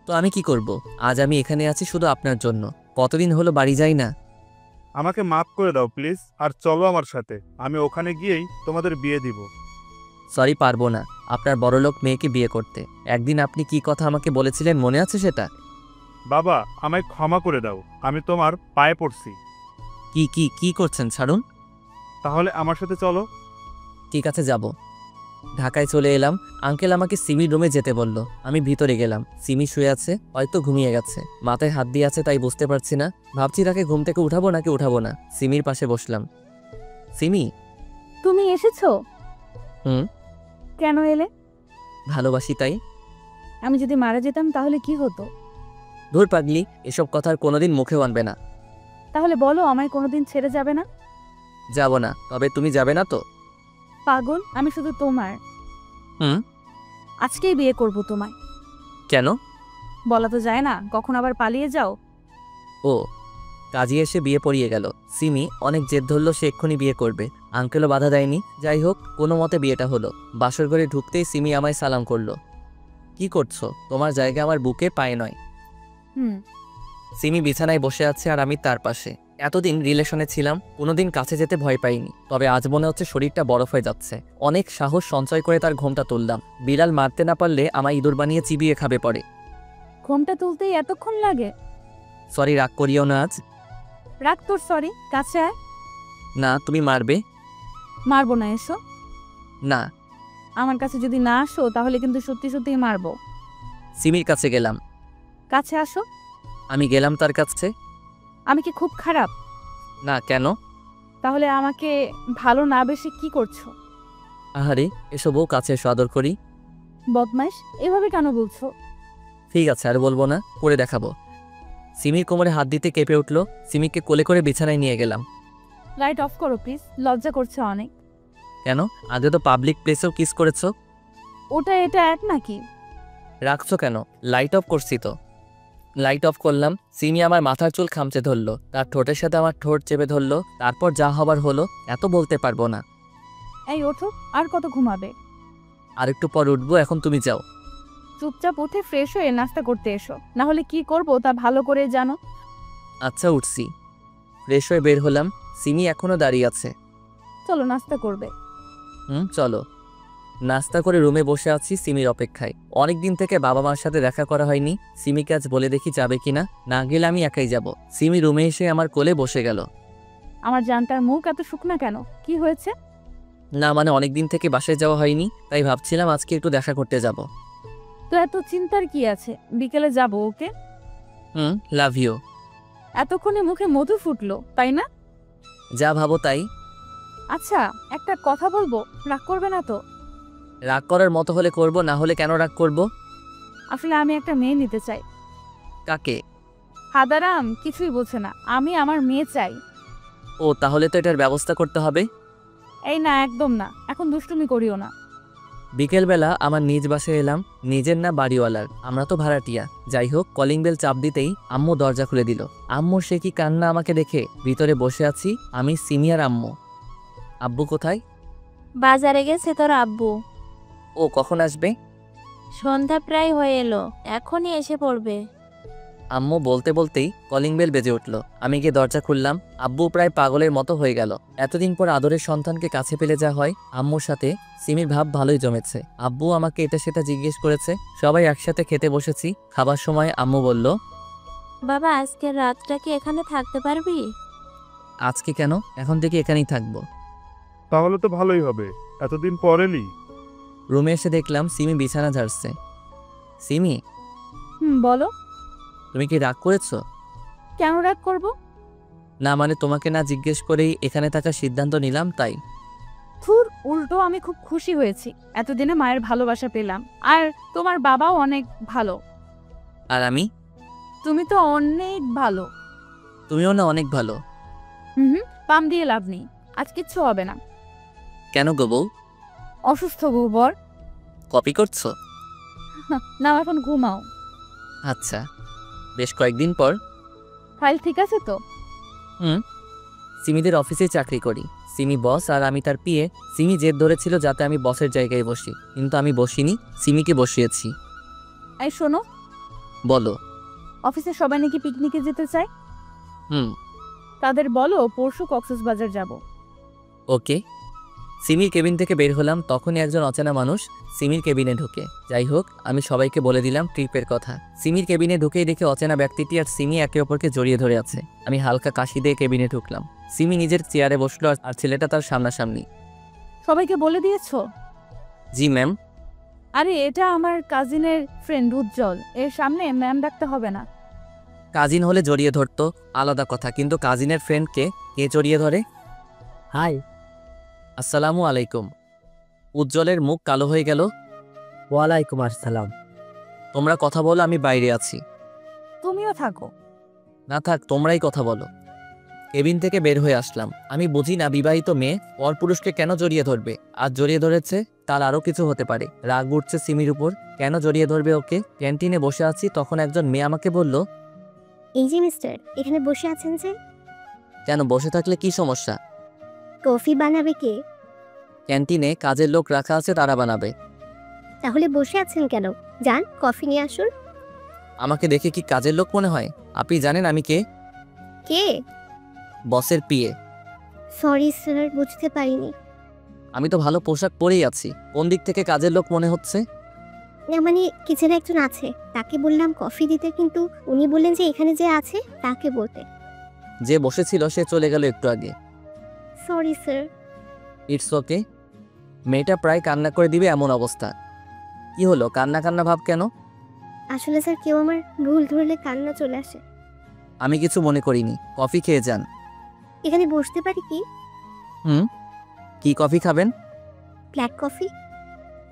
তো আমি কি করব? আজ আমি এখানে আছি শুধু আপনার জন্য। কতদিন হলো বাড়ি যাই না। আমাকে মাফ করে দাও প্লিজ, আর চলো আমার সাথে। আমি ওখানে গিয়েই তোমাদের বিয়ে দিব। সরি, পারবো না আপনার বড়লোক মেয়েকে বিয়ে করতে। একদিন আপনি কি কথা আমাকে বলেছিলেন, মনে আছে সেটা? বাবা, আমায় ক্ষমা করে দাও। আমি তোমার পায়ে পড়ছি। কি কি কি করছেন, ছাড়ুন। তাহলে আমার সাথে চলো। ঠিক আছে, যাব। ঢাকায় চলে এলাম। আঙ্কেল আমাকে সিমির রুমে যেতে বলল। আমি ভিতরে গেলাম। সিমি শুয়ে আছে, হয়তো ঘুমিয়ে গেছে। মাথায় হাত দিয়ে আছে, তাই বুঝতে পারছি না। ভাবছি তাকে ঘুম থেকে উঠাবো নাকি উঠাবো না। সিমির পাশে বসলাম। সিমি। তুমি এসেছো? হুম। কেন এলে? ভালোবাসি তাই। আমি যদি মারা যেতাম তাহলে কি হতো? ধুর পাগলি, এসব কথা আর কোনোদিন মুখেও আনবে না। তাহলে বলো, আমায় কোনোদিন ছেড়ে যাবে না? যাব না। তবে তুমি যাবে না তো? পাগল, আমি শুধু তোমার। হুম। আজকেই বিয়ে করব তোমায়। কেন? বলা তো যায় না, কখন আবার পালিয়ে যাও। ও, কাজী এসে বিয়ে পড়িয়ে গেল। সিমি অনেক জেদ ধরল, সে এক্ষুনি বিয়ে করবে। আঙ্কেলও বাধা দেয়নি। যাই হোক, কোনো মতে বিয়েটা হলো। বাসর ঘরে ঢুকতেই সিমি আমায় সালাম করলো। কি করছো? তোমার জায়গা আমার বুকে, পায়ে নয়। হুম। সিমি বিছানায় বসে আছে আর আমি তার পাশে। এতদিন রিলেশনে ছিলাম, কোনোদিন কাছে যেতে ভয় পাইনি। তবে আজ মনে হচ্ছে শরীরটা বরফ হয়ে যাচ্ছে। অনেক সাহস সঞ্চয় করে তার ঘোমটা তুললাম। বিড়াল মারতে না পারলে আমায় ইঁদুর বানিয়ে চিবিয়ে খাবে পড়ে। ঘোমটা তুলতেই এতক্ষণ লাগে? সরি, রাগ করিও না আজ। রাগ তোর সরি, কাছে আয়। না, তুমি মারবে। মারবো না, এসো। না। আমার কাছে যদি না আসো তাহলে কিন্তু সত্যি সত্যিই মারবো। সিমির কাছে গেলাম। কাছে আসো। আমি গেলাম তার কাছে। আমি কি খুব খারাপ? না, কেন? তাহলে আমাকে ভালো না বেশি কি করছো? আহারে, এসো বউ, কাছে এসো, আদর করি। বদমাইশ, এভাবে কেন বলছো? ঠিক আছে, আর বলবো না, করে দেখাবো। সিমির কোমরে হাত দিতে কেঁপে উঠল। সিমিকে কোলে করে বিছানায় নিয়ে গেলাম। লাইট অফ করো প্লিজ, লজ্জা করছে অনেক। কেন? আগে তো পাবলিক প্লেসেও কিস করেছো। ওটা এটা এক নাকি? রাখছো কেন? লাইট অফ করছি তো। লাইট অফ করলাম। সিমি আমার মাথার চুল খামচে ধরলো, তার ঠোঁটের সাথে আমার ঠোঁট চেপে ধরলো। তারপর যা হবার হলো, এত বলতে পারবো না। এই ওঠো, আর কত ঘুমাবে? আর একটু পর উঠবো, এখন তুমি যাও। চুপচাপ উঠে ফ্রেশ হয়ে নাস্তা করতে এসো, না হলে কি করব তা ভালো করে জানো। আচ্ছা, উঠছি। ফ্রেশ হয়ে বের হলাম। সিমি এখনো দাঁড়িয়ে আছে। চলো নাস্তা করবে। চলো। নাস্তা করে রুমে বসে আছি সিমির অপেক্ষায়। অনেক দিন থেকে বাবা মার সাথে দেখা করা হয়নি। সিমিকে আজ বলে দেখি যাবে কিনা। না গেলে আমি একাই যাব। সিমি রুমে এসে আমার কোলে বসে গেল। আমার জানটার মুখ এত শুকনা কেন? কি হয়েছে? না মানে অনেক দিন থেকে বাসায় যাওয়া হয়নি, তাই ভাবছিলাম আজকে একটু দেখা করতে যাব। তো এত চিন্তার কি আছে? বিকেলে যাব, ওকে? Love you. এতক্ষণে মুখে মধু ফুটলো, তাই না? যা ভাবো তাই। আচ্ছা, একটা কথা বলবো, রাগ করবে না তো? রাগ করার মতো হলে করব, না হলে কেন রাগ করব? আসলে আমি একটা মেয়ে নিতে চাই। কাকে? হাদারাম কিছুই বোঝে না, আমি আমার মেয়ে চাই। ও, তাহলে তো এটার ব্যবস্থা করতে হবে। এই না, একদম না, এখন দুষ্টুমি করিও না। বিকেলবেলা আমার নিজ বাসায় এলাম। নিজের না, বাড়িওয়ালার। আমরা তো ভাড়াটিয়া। যাই হোক, কলিং বেল চাপ দিতেই আম্মু দরজা খুলে দিল। আম্মুর সে কি কান্না আমাকে দেখে। ভিতরে বসে আছি আমি, সিনিয়র আম্মু। আব্বু কোথায়? বাজারে গেছে তোর আব্বু। ও কখন আসবে? সন্ধ্যা প্রায় হয়ে এলো, এখনই এসে পড়বে। আম্মু বলতে বলতেই কলিং বেল বেজে উঠল। আমি গিয়ে দরজা খুললাম। আব্বু প্রায় পাগলের মতো হয়ে গেল। এতদিন পর আদরের সন্তানকে কাছে পেলে যা হয়। আম্মুর সাথে সিমির ভাব ভালোই জমেছে। আব্বু আমাকে এটা সেটা জিজ্ঞেস করেছে। সবাই একসাথে খেতে বসেছি। খাবার সময় আম্মু বলল, বাবা আজকের রাতটা কি এখানে থাকতে পারবি? আজকে কেন? এখন থেকে এখানেই থাকবো। তাহলে তো ভালোই হবে, এতদিন পর এলি। রুমে এসে দেখলাম সিমি বিছানা ঝাড়ছে। সিমি, বলো। তুমি কি রাগ করেছো? কেন রাগ করব? না মানে তোমাকে না জিজ্ঞেস করেই এখানে থাকার সিদ্ধান্ত নিলাম, তাই। থুর, উল্টো আমি খুব খুশি হয়েছি। এতদিনে মায়ের ভালোবাসা পেলাম, আর তোমার বাবাও অনেক ভালো। আর আমি? তুমি তো অনেক ভালো। তুমিও না অনেক ভালো। পাম দিয়ে লাভ নেই, আজ কিচ্ছু হবে না। কেন গো বউ? অসুস্থ বর। কপি করছো? না, এখন ঘুমাও। আচ্ছা, বেশ কয়েকদিন পর। ফাইল ঠিক আছে তো? সিমিদের অফিসে চাকরি করি। সিমি বস আর আমি তার পিএ। সিমি জেদ ধরেছিল যাতে আমি বসের জায়গায় বসি, কিন্তু আমি বসিনি, সিমিকে বসিয়েছি। এই শোনো। বলো। অফিসে সবাই নাকি পিকনিকে যেতে চায়। তাদের বলো পরশু কক্সবাজার যাব। ওকে। সিমির কেবিন থেকে বের হলাম, তখনই একজন অচেনা মানুষ সিমির কেবিনে ঢুকে। যাই হোক, আমি সবাইকে বলে দিলাম ট্রিপের কথা। সিমির কেবিনে ঢুকেই দেখে অচেনা ব্যক্তিটি আর সিমি একে অপরকে জড়িয়ে ধরে আছে। আমি হালকা কাশি দিয়ে কেবিনে ঢুকলাম। সিমি নিজের চেয়ারে বসলো আর ছেলেটা তার সামনাসামনি। সবাইকে বলে দিয়েছো? জি ম্যাম। আরে এটা আমার কাজিনের ফ্রেন্ড উজ্জ্বল, এর সামনে ম্যাম ডাকতে হবে না। কাজিন হলে জড়িয়ে ধরতো, আলাদা কথা, কিন্তু কাজিনের ফ্রেন্ডকে কে জড়িয়ে ধরে? হাই। আসসালামু আলাইকুম। উজ্জ্বলের মুখ কালো হয়ে গেল। ওয়ালাইকুম আসসালাম। তোমরা কথা বলো, আমি বাইরে আছি। তুমিও থাকো। না থাক, তোমরাই কথা বলো। কেবিন থেকে বের হয়ে আসলাম। আমি বুঝি না বিবাহিত মেয়ে পরপুরুষকে কেন জড়িয়ে ধরবে। আর জড়িয়ে ধরেছে, তার আরও কিছু হতে পারে। রাগ উঠছে সিমির উপর, কেন জড়িয়ে ধরবে ওকে। ক্যান্টিনে বসে আছি, তখন একজন মেয়ে আমাকে বলল, এই যে মিস্টার, এখানে বসে আছেন যে? কেন, বসে থাকলে কি সমস্যা? কফি বানাবে কে? ক্যান্টিনে কাজের লোক রাখা আছে, তারা বানাবে। তাহলে বসে আছেন কেন? যান কফি নিয়ে আসুন। আমাকে দেখে কি কাজের লোক মনে হয়? আপনি জানেন আমি কে? কে? বসের পিএ। সরি স্যার, বুঝতে পারিনি। আমি তো ভালো পোশাক পরেই আছি, কোন দিক থেকে কাজের লোক মনে হচ্ছে? না মানে কিচেনে একজন আছে, তাকে বললাম কফি দিতে, কিন্তু উনি বললেন যে এখানে যে আছে তাকে বলতে। যে বসেছিল সে চলে গেল একটু আগে। Sorry sir. It's okay. মেয়েটা প্রায় কান্না করে দিবে এমন অবস্থা। কি হলো, কান্না কান্না ভাব কেন? আসলে স্যার কেউ আমার ভুল ধরলে কান্না চলে আসে। আমি কিছু মনে করিনি, কফি খেয়ে যান। এখানে বসতে পারি কি? কি কফি খাবেন? Black coffee.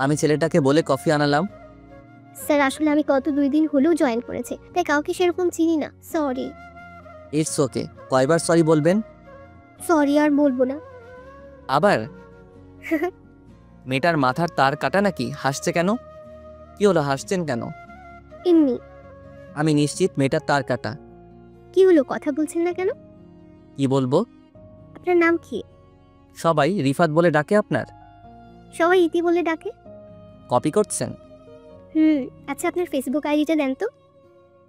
আমি ছেলেটাকে বলে কফি আনালাম। স্যার আসলে আমি গত 2 দিন হলেও জয়েন করেছি, তাই কাউকে সেরকম চিনি না, সরি। It's okay. কয়বার সরি বলবেন? সরি আর বলবো না। আবার? মেয়েটার মাথার তার কাটা নাকি? হাসছে কেন? কি হলো, হাসছেন কেন? এমনি। আমি নিশ্চিত মেয়েটার তার কাটা। কি হলো, কথা বলছেন না কেন? কি বলবো? আপনার নাম কি? সবাই রিফাত বলে ডাকে আপনার? সবাই ইতি বলে ডাকে। কপি করছেন? আচ্ছা আপনার ফেসবুক আইডিটা দেন তো।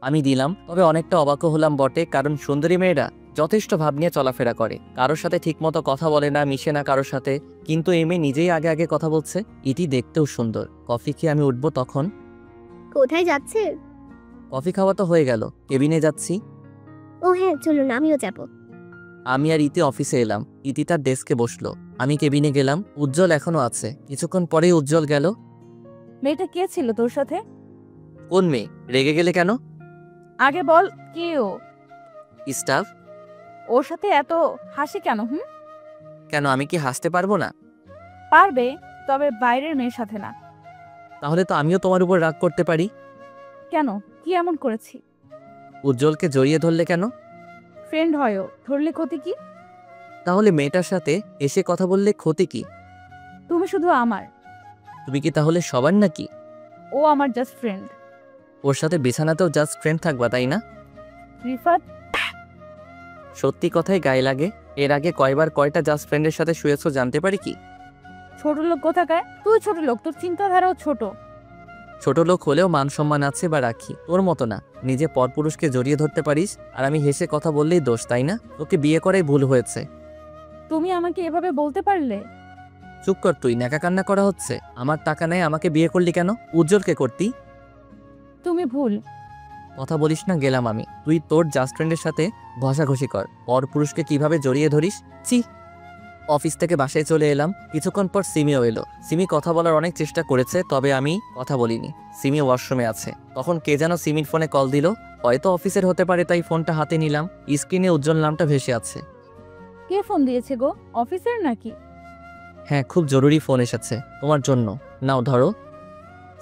আমি দিলাম, তবে অনেকটা অবাকও হলাম বটে, কারণ সুন্দরী মেয়েরা যথেষ্ট ভাব নিয়ে চলাফেরা করে, কারোর সাথে ঠিকমতো কথা বলে না, মিশে না কারোর সাথে। কিন্তু এই মেয়ে নিজেই আগে আগে কথা বলছে। ইতি দেখতেও সুন্দর। কফি খেয়ে আমি উঠবো তখন। কোথায় যাচ্ছে? কফি খাওয়া তো হয়ে গেল, কেবিনে যাচ্ছি। ও হ্যাঁ চলুন, আমিও যাব। আমি আর ইতি অফিসে এলাম। ইতি তার ডেস্কে বসলো, আমি কেবিনে গেলাম। উজ্জ্বল এখনো আছে। কিছুক্ষণ পরেই উজ্জ্বল গেল। মেয়েটা কে ছিল তোর সাথে? কোন মেয়ে? রেগে গেলে কেন? আগে বল কে ও? স্টাফ। ওর সাথে এত হাসি কেন? কেন, আমি কি হাসতে পারবো না? পারবে, তবে বাইরের মেয়ের সাথে না। তাহলে তো আমিও তোমার উপর রাগ করতে পারি। কেন, কি এমন করেছি? উজ্জ্বলকে জড়িয়ে ধরলে কেন? ফ্রেন্ড হয়ও, ধরলে ক্ষতি কি? তাহলে মেয়েটার সাথে এসে কথা বললে ক্ষতি কি? তুমি শুধু আমার, তুমি কি তাহলে সবার নাকি? ও আমার জাস্ট ফ্রেন্ড। ওর সাথে বিছানাতেও জাস্ট ফ্রেন্ড থাকবা, তাই না? রিফাত, সত্যি কথাই গায়ে লাগে। এর আগে কয়বার কয়টা জাস্ট ফ্রেন্ডের সাথে শুয়েছো জানতে পারি কি? ছোট লোক কোথাকার? তুই ছোট লোক, তোর চিন্তাধারাও ছোট। ছোট লোক হলেও মান সম্মান আছে বা রাখি, তোর মতো না। নিজে পরপুরুষকে জড়িয়ে ধরতে পারিস, আর আমি হেসে কথা বললেই দোষ, তাই না? তোকে বিয়ে করাই ভুল হয়েছে। তুমি আমাকে এভাবে বলতে পারলে? চুপ কর তুই, ন্যাকা কান্না করা হচ্ছে। আমার টাকা নেই, আমাকে বিয়ে করলি কেন? উজ্জ্বলকে করতি। তুমি ভুল। কথা বলিস না, গেলাম আমি। তুই তোর জাস্ট ফ্রেন্ডের সাথে ঘষাঘষি কর, পরপুরুষকে কিভাবে জড়িয়ে ধরিস। ছি। অফিস থেকে বাসায় চলে এলাম। কিছুক্ষণ পর সিমিও এলো। সিমি কথা বলার অনেক চেষ্টা করেছে, তবে আমি কথা বলিনি। সিমি ওয়াশরুমে আছে। তখন কে যেন সিমির ফোনে কল দিল। হয়তো অফিসের হতে পারে, তাই ফোনটা হাতে নিলাম। স্ক্রিনে উজ্জ্বল নামটা ভেসে আছে। কে ফোন দিয়েছে গো? অফিসের নাকি? হ্যাঁ, খুব জরুরি ফোন এসেছে তোমার জন্য। নাও ধরো।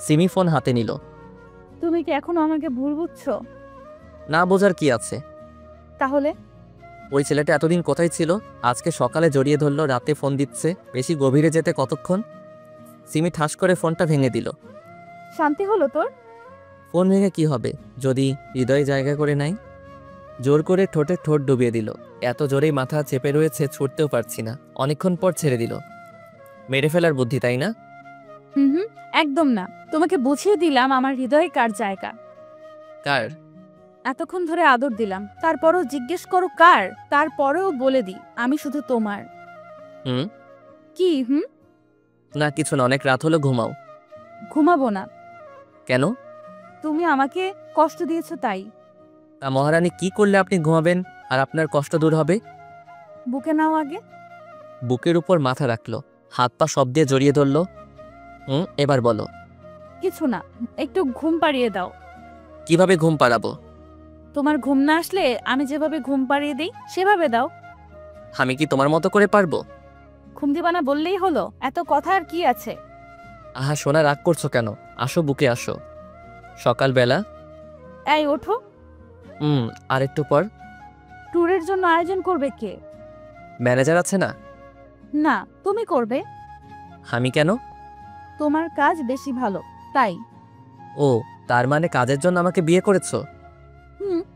সিমি ফোন হাতে নিল। তুমি কি এখনো আমাকে ভুল বুঝছো? না বোঝার কি আছে? তাহলে ওই ছেলেটা এতদিন কোথায় ছিল? আজকে সকালে জড়িয়ে ধরলো, রাতে ফোন দিচ্ছে। বেশি গভীরে যেতে কতক্ষণ? সিমি ঠাস করে ফোনটা ভেঙে দিল। শান্তি হলো তোর? ফোন ভেঙে কি হবে যদি হৃদয়ে জায়গা করে নাই? জোর করে ঠোঁটে ঠোঁট ডুবিয়ে দিল। এত জোরেই মাথা চেপে রয়েছে, ছুটতেও পারছি না। অনেকক্ষণ পর ছেড়ে দিল। মেরে ফেলার বুদ্ধি, তাই না? হুম, একদম না। তোমাকে বুঝিয়ে দিলাম আমার হৃদয়ে কার জায়গা। কার? এতক্ষণ ধরে আদর দিলাম, তারপরও জিজ্ঞেস করো কার? তারপরেও বলে দিই আমি শুধু তোমার। হুম? কি না কিছু না, অনেক রাত হলো, ঘুমাও। ঘুমাবো না। কেন? তুমি আমাকে কষ্ট দিয়েছো তাই। তা মহারানী, কি করলে আপনি ঘুমাবেন আর আপনার কষ্ট দূর হবে? বুকে নাও আগে। বুকের উপর মাথা রাখলো, হাত পা সব দিয়ে জড়িয়ে ধরলো। এবার বলো। কিছু না, একটু ঘুম পাড়িয়ে দাও। কিভাবে ঘুম পাড়াবো? তোমার ঘুম না আসলে আমি যেভাবে ঘুম পাড়িয়ে দিই সেভাবে দাও। আমি কি তোমার মতো করে পারবো? ঘুম দিবা না বললেই হলো, এত কথা আর কি আছে? আহা সোনা, রাগ করছো কেন? আসো, বুকে আসো। সকালবেলা। এই ওঠো। আর একটু পর। ট্যুরের জন্য আয়োজন করবে কে? ম্যানেজার আছে না? না, তুমি করবে। আমি কেন? তোমার কাজ বেশি ভালো তাই। ও, তার মানে কাজের জন্য আমাকে বিয়ে করেছো?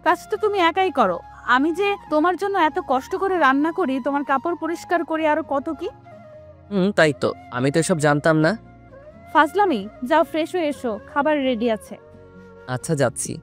কাজ তো তুমি একাই করো। আমি যে তোমার জন্য এত কষ্ট করে রান্না করি, তোমার কাপড় পরিষ্কার করি, আরো কত কি। তাই তো, আমি তো এসব জানতাম না। ফাজলামি। যাও ফ্রেশ হয়ে এসো, খাবার রেডি আছে। আচ্ছা যাচ্ছি।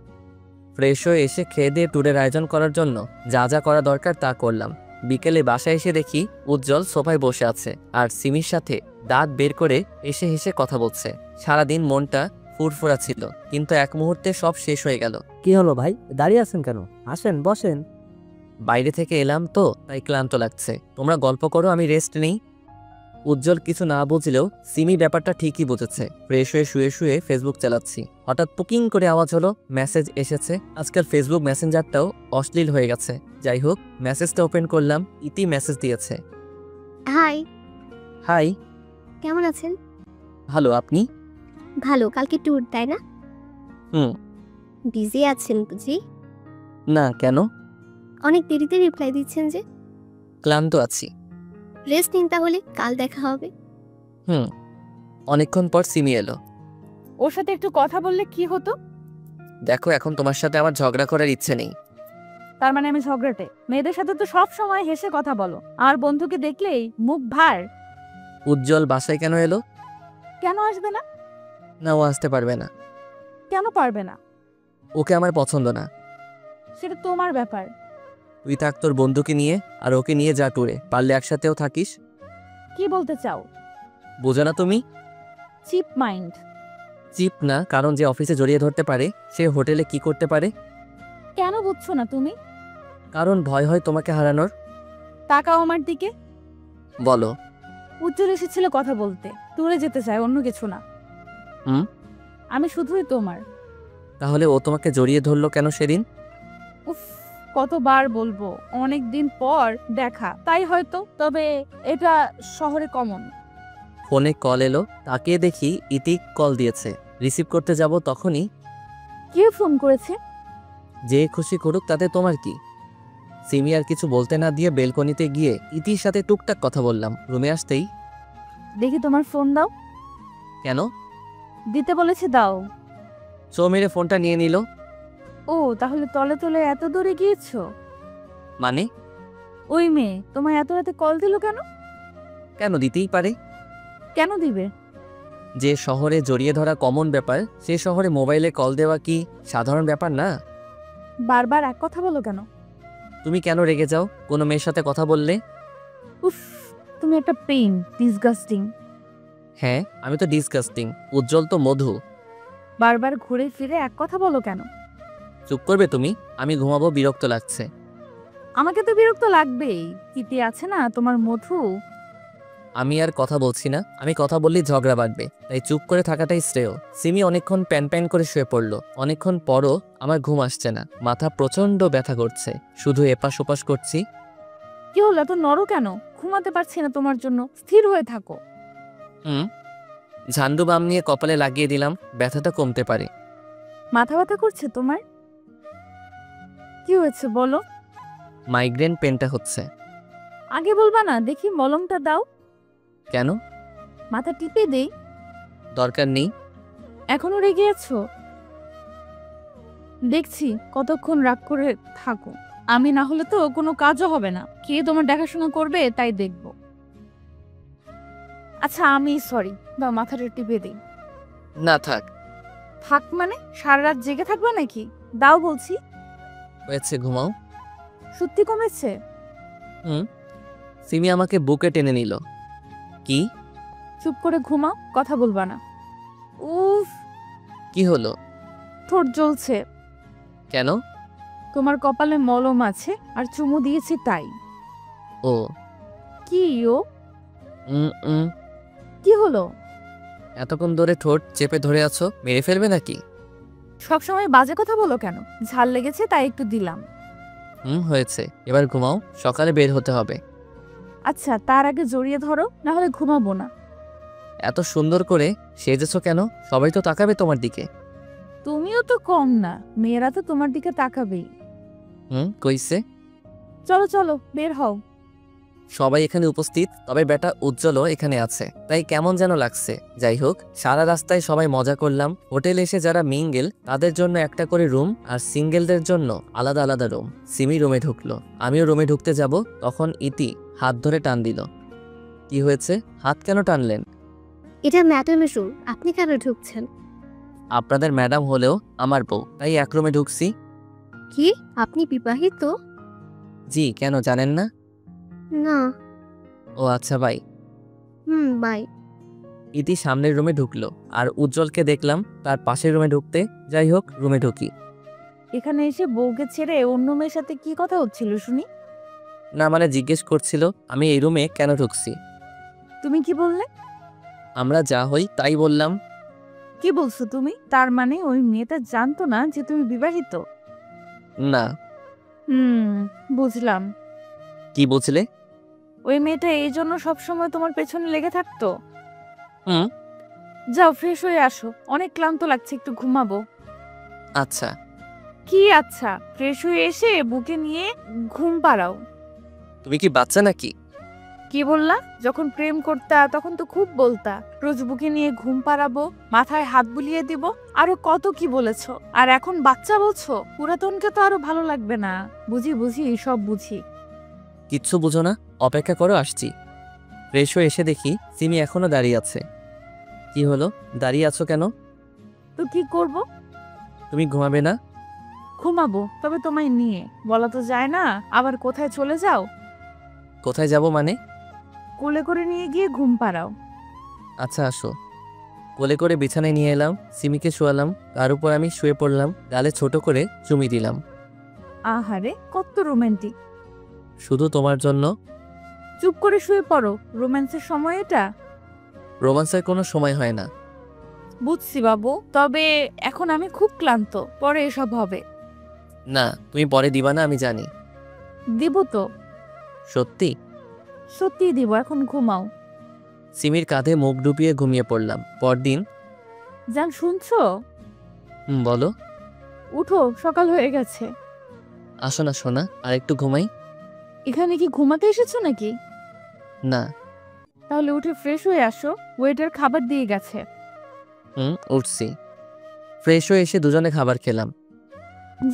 ফ্রেশ হয়ে এসে খেয়ে দিয়ে ট্যুরের আয়োজন করার জন্য যা যা করা দরকার তা করলাম। বিকেলে বাসায় এসে দেখি উজ্জ্বল সোফায় বসে আছে আর সিমির সাথে দাঁত বের করে এসে হেসে কথা বলছে। সারাদিন মনটা ফুরফুরা ছিল, কিন্তু এক মুহূর্তে সব শেষ হয়ে গেল। কি হলো ভাই, দাঁড়িয়ে আছেন কেন? আসেন বসেন। বাইরে থেকে এলাম তো, তাই ক্লান্ত লাগছে। তোমরা গল্প করো, আমি রেস্ট নেই। উজ্জ্বল কিছু না বুঝলেও সিমি ব্যাপারটা ঠিকই বুঝেছে। ফ্রেশ হয়ে শুয়ে শুয়ে ফেসবুক চালাচ্ছি, হঠাৎ পুকিং করে আওয়াজ হলো, মেসেজ এসেছে। আজকাল ফেসবুক মেসেঞ্জারটাও অশ্লীল হয়ে গেছে। যাই হোক, মেসেজটা ওপেন করলাম, ইতি মেসেজ দিয়েছে। Hi, hi. কেমন আছেন? ভালো, আপনি? ভালো। কালকে ট্যুর, তাই না? হুম। বিজি আছেন বুঝি? না, কেন? অনেক দেরিতে রিপ্লাই দিচ্ছেন যে। ক্লান্ত আছি। রেস্ট নিন তাহলে, কাল দেখা হবে। হুম। অনেকক্ষণ পর সিমি এলো। ওর সাথে একটু কথা বললে কি হতো? দেখো, এখন তোমার সাথে আমার ঝগড়া করার ইচ্ছে নেই। তার মানে আমি ঝগড়াটে? মেয়েদের সাথে তো সব সময় হেসে কথা বলো, আর বন্ধুকে দেখলেই মুখ ভার। উজ্জ্বল বাসায় কেন এলো? কেন আসবে না? না, ও আসতে পারবে না। কেন পারবে না? ওকে আমার পছন্দ না। সেটা তোমার ব্যাপার। তুই থাক তোর বন্ধুকে নিয়ে, আর ওকে নিয়ে যা ট্যুরে, পারলে একসাথেও থাকিস। কি বলতে চাও? বোঝো না তুমি? Chip mind. চিপ না, কারণ যে অফিসে জড়িয়ে ধরতে পারে সে হোটেলে কি করতে পারে। কেন বুঝছো না তুমি? কারণ ভয় হয় তোমাকে হারানোর। তাকাও আমার দিকে। বলো। উজ্জ্বল এসেছিল কথা বলতে, ট্যুরে যেতে চায়, অন্য কিছু না। হুম। আমি শুধুই তোমার। তাহলে ও তোমাকে জড়িয়ে ধরলো কেন সেদিন? উফ, কতবার বলবো, অনেক দিন পর দেখা, তাই হয়তো। তবে এটা শহরে কমন। ফোনে কল এলো, তাকিয়ে দেখি ইতিক কল দিয়েছে। রিসিভ করতে যাব তখনই। কে ফোন করেছে? যে খুশি করুক, তাতে তোমার কি? সিমি আর কিছু বলতে না দিয়ে বেলকনিতে গিয়ে ইতির সাথে টুকটাক কথা বললাম। রুমে আসতেই, দেখি তোমার ফোন দাও। কেন? দিতে বলেছে, দাও। চো মেরে ফোনটা নিয়ে নিল। ও, তাহলে তলে তলে এত দূরে গিয়েছো? মানে? ওই মেয়ে তোমায় এত রাতে কল দিল কেন? কেন দিতেই পারে? কেন দিবে? যে শহরে জড়িয়ে ধরা কমন ব্যাপার, সে শহরে মোবাইলে কল দেওয়া কি সাধারণ ব্যাপার না? বারবার এক কথা বলো কেন? তুমি কেন রেগে যাও কোনো মেয়ের সাথে কথা বললে? উফ, তুমি একটা পেইন, ডিসগাস্টিং। হ্যাঁ, আমি তো ডিসকাস্টিং, উজ্জ্বল তো মধু। বারবার ঘুরে ফিরে এক কথা বলো কেন? চুপ করবে তুমি? আমি ঘুমাবো, বিরক্ত লাগছে। আমাকে তো বিরক্ত লাগবেই। কিতে আছে না তোমার মধু? আমি আর কথা বলছি না, আমি কথা বললেই ঝগড়া বাড়বে, তাই চুপ করে থাকাটাই শ্রেয়। সিমি অনেকক্ষণ প্যান প্যান করে শুয়ে পড়লো। অনেকক্ষণ পরও আমার ঘুম আসছে না, মাথা প্রচন্ড ব্যথা করছে, শুধু এপাশ ওপাশ করছি। কি হলো, এত নরো কেন? ঘুমাতে পারছি না তোমার জন্য, স্থির হয়ে থাকো। ঝান্ডু বাম নিয়ে কপালে লাগিয়ে দিলাম, ব্যথাটা কমতে পারে। মাথা ব্যথা করছে তোমার? কি হয়েছে বলো? মাইগ্রেন পেনটা হচ্ছে। আগে বলবা না? দেখি মলমটা দাও। কেন? মাথা টিপে দেই। দরকার নেই। এখনো রেগে আছো? দেখছি কতক্ষণ রাগ করে থাকো। আমি না হলে তো কোনো কাজও হবে না। কে তোমার দেখাশোনা করবে তাই দেখব। আচ্ছা, আমি সরি, দাও মাথাটা টিপে দিই। না থাক। থাক মানে? সারা রাত জেগে থাকবে নাকি? দাও বলছি। হয়েছে, ঘুমাও। সত্যি কমেছে? সিমি আমাকে বুকে টেনে নিল। কি? চুপ করে ঘুমাও, কথা বলবা না। উফ, কি হলো? ঠোঁট জ্বলছে। কেন? তোমার কপালে মলম আছে আর চুমু দিয়েছি তাই। ও। কি ও? উম উম কি হলো? এতক্ষণ ধরে ঠোঁট চেপে ধরে আছো, মেরে ফেলবে নাকি? সবসময় বাজে কথা বলো কেন? ঝাল লেগেছে তাই একটু দিলাম। হয়েছে, এবার ঘুমাও, সকালে বের হতে হবে। আচ্ছা, তার আগে জড়িয়ে ধরো, না হলে ঘুমাবো না। এত সুন্দর করে সেজেছো কেন? সবাই তো তাকাবে তোমার দিকে। তুমিও তো কম না, মেয়েরা তো তোমার দিকে তাকাবেই। কইছে। চলো চলো, বের হও। সবাই এখানে উপস্থিত, তবে বেটা উজ্জ্বলও এখানে আছে, তাই কেমন যেন লাগছে। যাই হোক, সারা রাস্তায় সবাই মজা করলাম। হোটেলে এসে যারা মিঙ্গেল তাদের জন্য একটা করে রুম, আর সিঙ্গেলদের জন্য আলাদা আলাদা রুম। সিমি রুমে ঢুকলো, আমিও রুমে ঢুকতে যাব, তখন ইতি হাত ধরে টান দিল। কি হয়েছে? হাত কেন টানলেন? এটা ম্যাডামের রুম, আপনি কেন ঢুকছেন? আপনাদের ম্যাডাম হলেও আমার বউ, তাই এক রুমে ঢুকছি। কি আপনি বিবাহিত? জি, কেন জানেন না? না। ও আচ্ছা, বাই। বাই। ইতি সামনের রুমে ঢুকলো, আর উজ্জ্বলকে দেখলাম তার পাশের রুমে ঢুকতে। যাই হোক, রুমে ঢুকি। এখানে এসে বউকে ছেড়ে অন্য মেয়ের সাথে কি কথা হচ্ছিল শুনি? না মানে জিজ্ঞেস করছিল আমি এই রুমে কেন ঢুকছি। তুমি কি বললে? আমরা যা হই তাই বললাম। কি বলছো তুমি? তার মানে ওই মেয়েটা জানতো না যে তুমি বিবাহিত? না। বুঝলাম। কি বুঝলে? ওই মেয়েটা এই জন্য সবসময় তোমার পেছনে লেগে থাকতো? হুম। যাও ফ্রেশ হয়ে আসো, অনেক ক্লান্ত লাগছে, একটু ঘুমাবো। আচ্ছা। কি আচ্ছা? ফ্রেশ হয়ে এসে বুকে নিয়ে ঘুম পাড়াও। তুমি কি বাচ্চা নাকি? কি বললা? যখন প্রেম করতা তখন তো খুব বলতা রোজ বুকে নিয়ে ঘুম পাড়াবো, মাথায় হাত বুলিয়ে দিব, আরো কত কি বলেছো। আর এখন বাচ্চা বলছো? পুরাতনকে তো আরো ভালো লাগবে না। বুঝি বুঝি, সব বুঝি। কিচ্ছু বুঝো না, অপেক্ষা করো, আসছি। ফ্রেশ হয়ে এসে দেখি সিমি এখনো দাঁড়িয়ে আছে। কি হলো, দাঁড়িয়ে আছো কেন? তো কি করব? তুমি ঘুমাবে না? ঘুমাবো, তবে তোমায় নিয়ে। বলা তো যায় না, আবার কোথায় চলে যাও। কোথায় যাব মানে? কোলে করে নিয়ে গিয়ে ঘুম পাড়াও। আচ্ছা আসো। কোলে করে বিছানায় নিয়ে এলাম, সিমিকে শোয়ালাম, তার উপর আমি শুয়ে পড়লাম, গালে ছোট করে চুমি দিলাম। আহারে কত রোমান্টিক। শুধু তোমার জন্য। চুপ করে শুয়ে পড়ো, রোম্যান্সের সময় এটা। রোমান্সের কোনো সময় হয় না। বুঝছি বাবু, তবে এখন আমি খুব ক্লান্ত, পরে এসব হবে। না, তুমি পরে দিবা না আমি জানি। দিব তো। সত্যি? সত্যি দিব, এখন ঘুমাও। সিমির কাঁধে মুখ ডুবিয়ে ঘুমিয়ে পড়লাম। পরদিন। জান শুনছো? বলো। উঠো, সকাল হয়ে গেছে। আসো না সোনা, আর একটু ঘুমাই। এখানে কি ঘুমাতে এসেছো নাকি? না। তাহলে উঠে ফ্রেশ হয়ে আসো, ওয়েটার খাবার দিয়ে গেছে। উঠছি। ফ্রেশ হয়ে এসে দুজনে খাবার খেলাম।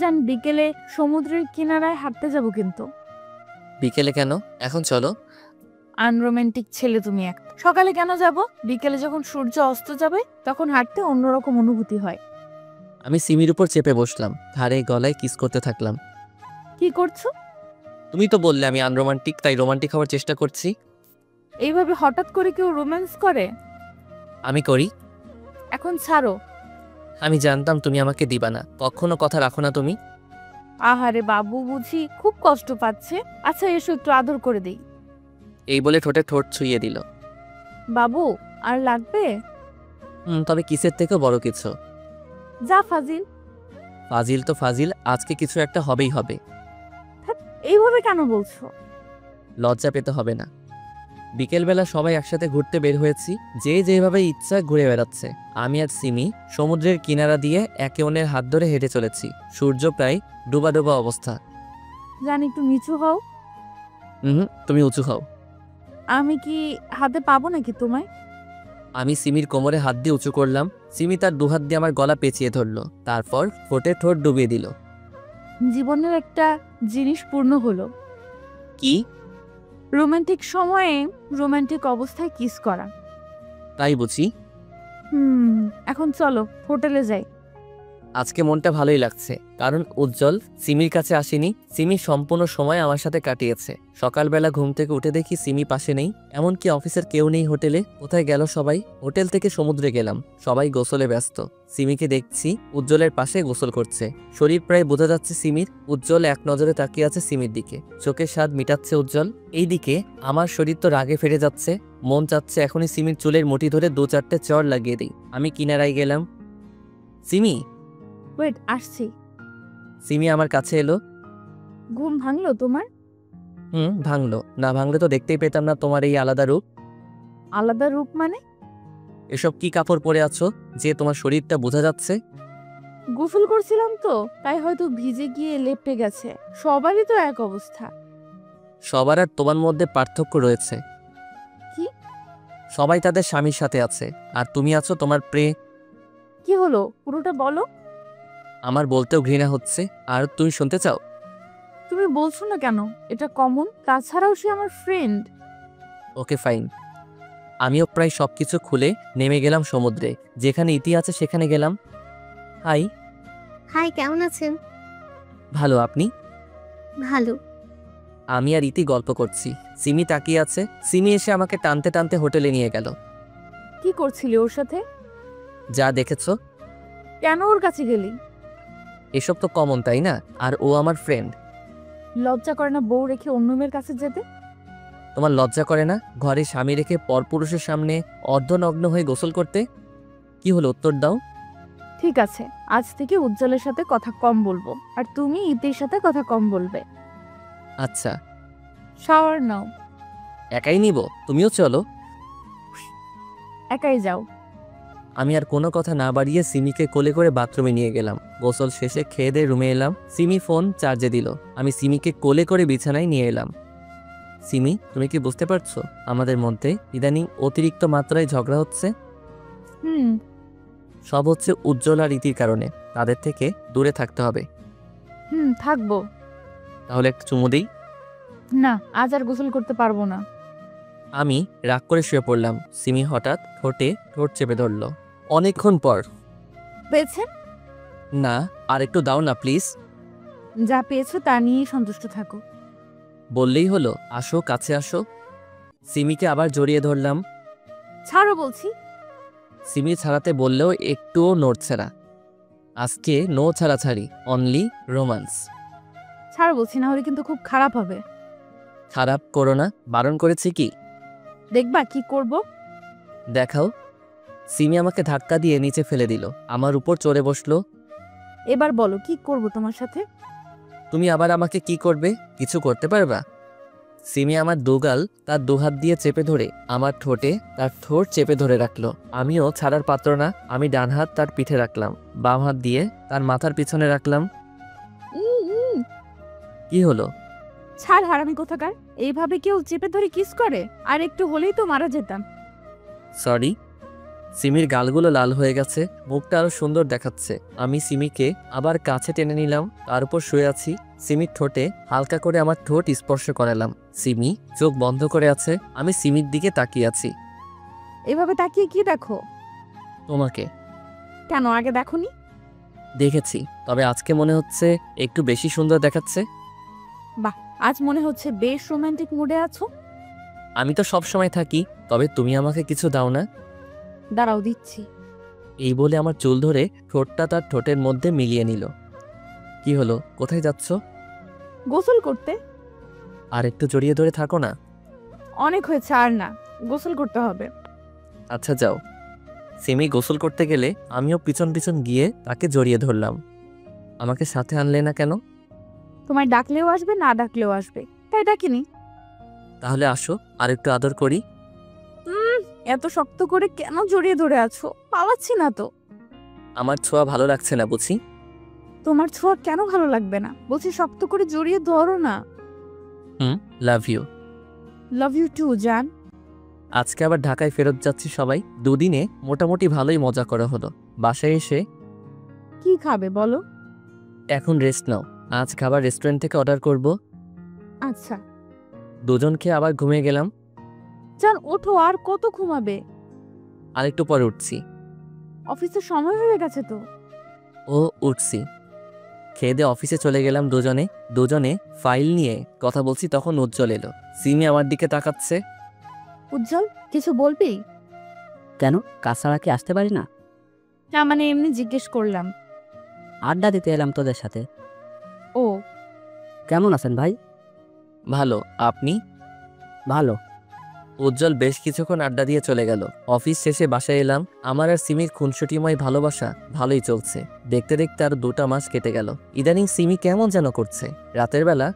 জান বিকেলে সমুদ্রের কিনারায় হাঁটতে যাব কিন্তু। বিকেলে কেন? এখন চলো। আনরোমান্টিক ছেলে তুমি একটা। সকালে কেন যাব? বিকেলে যখন সূর্য অস্ত যাবে তখন হাঁটতে অন্যরকম অনুভূতি হয়। আমি সিমির উপর চেপে বসলাম, ঘাড়ে গলায় কিস করতে থাকলাম। কি করছো? তুমি তো বললে আমি আনরোমান্টিক, তাই রোমান্টিক হওয়ার চেষ্টা করছি। এইভাবে হঠাৎ করে কেউ রোম্যান্স করে? আমি করি। এখন ছাড়ো। আমি জানতাম তুমি আমাকে দিবা না, কখনো কথা রাখো না তুমি। আহারে বাবু বুঝি খুব কষ্ট পাচ্ছে। আচ্ছা এসো, একটু আদর করে দেই। এই বলে ঠোঁটে ঠোঁট ছুঁয়ে দিল। বাবু আর লাগবে? তবে কিসের থেকেও বড় কিছু। যা ফাজিল। ফাজিল তো ফাজিল, আজকে কিছু একটা হবেই হবে। এইভাবে কেন বলছো? লজ্জা পেতে হবে না। বিকেলবেলা সবাই একসাথে ঘুরতে বের হয়েছি, যে যেভাবে ইচ্ছা ঘুরে বেড়াচ্ছে। আমি আর সিমি সমুদ্রের কিনারা দিয়ে একে অন্যের হাত ধরে হেঁটে চলেছি। সূর্য প্রায় ডুবা ডুবা অবস্থা। জানি একটু নিচু হও। তুমি উঁচু হও। আমি কি হাতে পাবো নাকি তোমায়? আমি সিমির কোমরে হাত দিয়ে উঁচু করলাম। সিমি তার দুহাত দিয়ে আমার গলা পেঁচিয়ে ধরলো, তারপর ঠোঁটে ঠোঁট ডুবিয়ে দিল। জীবনের একটা জিনিস পূর্ণ হলো। কি? রোমান্টিক সময়ে রোমান্টিক অবস্থায় কিস করা। তাই বুঝি। এখন চলো হোটেলে যাই। আজকে মনটা ভালোই লাগছে, কারণ উজ্জ্বল সিমির কাছে আসেনি। সিমি সম্পূর্ণ সময় আমার সাথে কাটিয়েছে। সকালবেলা ঘুম থেকে উঠে দেখি সিমি পাশে নেই, এমনকি অফিসের কেউ নেই হোটেলে। কোথায় গেল সবাই? হোটেল থেকে সমুদ্রে গেলাম, সবাই গোসলে ব্যস্ত। সিমিকে দেখছি উজ্জ্বলের পাশে গোসল করছে, শরীর প্রায় বোঝা যাচ্ছে সিমির। উজ্জ্বল এক নজরে তাকিয়ে আছে সিমির দিকে, চোখের স্বাদ মিটাচ্ছে উজ্জ্বল। এইদিকে আমার শরীর তো রাগে ফেটে যাচ্ছে, মন চাচ্ছে এখনই সিমির চুলের মুঠি ধরে 2-4টে চড় লাগিয়ে দিই। আমি কিনারায় গেলাম। সিমি। ওয়েট, আসছি। সিমি আমার কাছে এলো। ঘুম ভাঙলো তোমার? ভাঙলো। না ভাঙলে তো দেখতেই পেতাম না তোমার এই আলাদা রূপ। আলাদা রূপ মানে? এসব কি কাপড় পরে আছো যে তোমার শরীরটা বোঝা যাচ্ছে? গোসল করছিলাম তো, তাই হয়তো ভিজে গিয়ে লেপটে গেছে। সবারই তো এক অবস্থা। সবার আর তোমার মধ্যে পার্থক্য রয়েছে। কি? সবাই তাদের স্বামীর সাথে আছে, আর তুমি আছো তোমার কি হলো, পুরোটা বলো। আমার বলতেও ঘৃণা হচ্ছে, আর তুমি শুনতে চাও? তুমি বলছো না কেন? এটা কমন। তাছাড়াও সে আমার ফ্রেন্ড। Okay fine. আমিও প্রায় সবকিছু খুলে নেমে গেলাম সমুদ্রে। যেখানে ইতি আছে সেখানে গেলাম। হাই। হাই, কেমন আছেন? ভালো, আপনি? ভালো। আমি আর ইতি গল্প করছি, সিমি তাকিয়ে আছে। সিমি এসে আমাকে টানতে টানতে হোটেলে নিয়ে গেল। কি করছিলি ওর সাথে? যা দেখেছো। কেন ওর কাছে গেলি? এসব তো কমন, তাই না? আর ও আমার ফ্রেন্ড। লজ্জা করে না বউ রেখে অন্য মেয়ের কাছে যেতে? তোমার লজ্জা করে না ঘরে স্বামী রেখে পরপুরুষের সামনে অর্ধনগ্ন হয়ে গোসল করতে? কি হলো, উত্তর দাও। ঠিক আছে, আজ থেকে উজ্জ্বলের সাথে কথা কম বলবো, আর তুমি ইতির সাথে কথা কম বলবে। আচ্ছা, শাওয়ার নাও। একাই নিব? তুমিও চলো। একাই যাও। আমি আর কোনো কথা না বাড়িয়ে সিমিকে কোলে করে বাথরুমে নিয়ে গেলাম। গোসল শেষে খেয়ে দিয়ে রুমে এলাম। সিমি ফোন চার্জে দিল। আমি সিমিকে কোলে করে বিছানায় নিয়ে এলাম। সিমি, তুমি কি বুঝতে পারছো আমাদের মধ্যে ইদানিং অতিরিক্ত মাত্রায় ঝগড়া হচ্ছে? হুম। সব হচ্ছে উজ্জ্বল আর ইতির কারণে। তাদের থেকে দূরে থাকতে হবে। থাকবো। তাহলে একটা চুমু দিই? না, আজ আর গোসল করতে পারবো না। আমি রাগ করে শুয়ে পড়লাম। সিমি হঠাৎ ঠোঁটে ঠোঁট চেপে ধরল। অনেকক্ষণ পর। পেয়েছেন? না, আর একটু দাও না প্লিজ। যা পেয়েছো তা নিয়েই সন্তুষ্ট থাকো। বললেই হলো, আসো কাছে আসো। সিমিকে আবার জড়িয়ে ধরলাম। ছাড়ো বলছি। সিমি ছাড়াতে বললেও একটুও নড়ছে না। আজকে নো ছাড়াছাড়ি, অনলি রোমান্স। ছাড়ো বলছি, না হলে কিন্তু খুব খারাপ হবে। খারাপ করো না, বারণ করেছি কি? দেখবা কি করব। দেখাও। সিমি আমাকে ধাক্কা দিয়ে নিচে ফেলে দিল। আমার উপর চড়ে বসলো। এবার বলো কি করব তোমার সাথে। তুমি আবার আমাকে কি করবে? কিছু করতে পারবা? সিমি আমার দুগাল তার দুহাত দিয়ে চেপে ধরে আমার ঠোঁটে তার ঠোঁট চেপে ধরে রাখলো। আমিও ছাড়ার পাত্র না। আমি ডান হাত তার পিঠে রাখলাম, বাম হাত দিয়ে তার মাথার পিছনে রাখলাম। কি হলো? ছাড় হারামি কোথাকার। এইভাবে কেউ চেপে ধরে কিস করে? আর একটু হলেই তো মারা যেতাম। সরি। সিমির গালগুলো লাল হয়ে গেছে, মুখটা আরো সুন্দর দেখাচ্ছে। আমি সিমিকে আবার কাছে টেনে নিলাম, তার উপর শুয়ে আছি। সিমির ঠোঁটে হালকা করে আমার ঠোঁট স্পর্শ করালাম। সিমি চোখ বন্ধ করে আছে। আমি সিমির দিকে তাকিয়ে আছি। এভাবে তাকিয়ে কি দেখো? তোমাকে। কেন আগে দেখোনি? দেখেছি, তবে আজকে মনে হচ্ছে একটু বেশি সুন্দর দেখাচ্ছে। আজ মনে হচ্ছে বেশ রোমান্টিক মুডে আছো। আমি তো সব সময় থাকি, তবে তুমি আমাকে কিছু দাও না। দাঁড়াও, দিচ্ছি। এই বলে আমার চুল ধরে ঠোঁটটা তার ঠোঁটের মধ্যে মিলিয়ে নিল। কি হলো, কোথায় যাচ্ছ? গোসল করতে। আর একটু জড়িয়ে ধরে থাকো না। অনেক হয়েছে, আর না, গোসল করতে হবে। আচ্ছা যাও। সিমি গোসল করতে গেলে আমিও পিছন পিছন গিয়ে তাকে জড়িয়ে ধরলাম। আমাকে সাথে আনলে না কেন? তোমায় ডাকলেও আসবে, না ডাকলেও আসবে, তাই ডাকিনি। তাহলে আসো, আর একটু আদর করি। এত শক্ত করে কেন জড়িয়ে ধরে আছো? পালাচ্ছি না তো। আমার ছোঁয়া ভালো লাগছে না বুঝি? তোমার ছোঁয়া কেন ভালো লাগবে না? বলছি শক্ত করে জড়িয়ে ধরো না। Love you. Love you too জান। আজকে আবার ঢাকায় ফেরত যাচ্ছি সবাই। দুদিনে মোটামুটি ভালোই মজা করা হলো। বাসায় এসে কি খাবে বলো? এখন রেস্ট নাও। আজ খাবার রেস্টুরেন্ট থেকে অর্ডার করব। আচ্ছা। দুজন খেয়ে আবার ঘুমিয়ে গেলাম। জান ওঠো, আর কত ঘুমাবে? আরেকটু পরে উঠছি। অফিসের সময় হয়ে গেছে তো। ও উঠছি। খেয়ে দিয়ে অফিসে চলে গেলাম দুজনে ফাইল নিয়ে কথা বলছি, তখন উজ্জ্বল এলো। সিমি আমার দিকে তাকাচ্ছে। উজ্জ্বল, কিছু বলবি? কেন, কাজ ছাড়া কি আসতে পারি না? না মানে এমনি জিজ্ঞেস করলাম। আড্ডা দিতে এলাম তোদের সাথে। ও। কেমন আছেন ভাই? ভালো, আপনি? ভালো। উজ্জ্বল বেশ কিছুক্ষণ আড্ডা দিয়ে চলে গেল। অফিস শেষে বাসায় এলাম। আমার আর সিমির খুনসুটিময় ভালোবাসা ভালোই চলছে। দেখতে দেখতে আর 2টা মাস কেটে গেল। ইদানিং সিমি কেমন যেন করছে। রাতের বেলা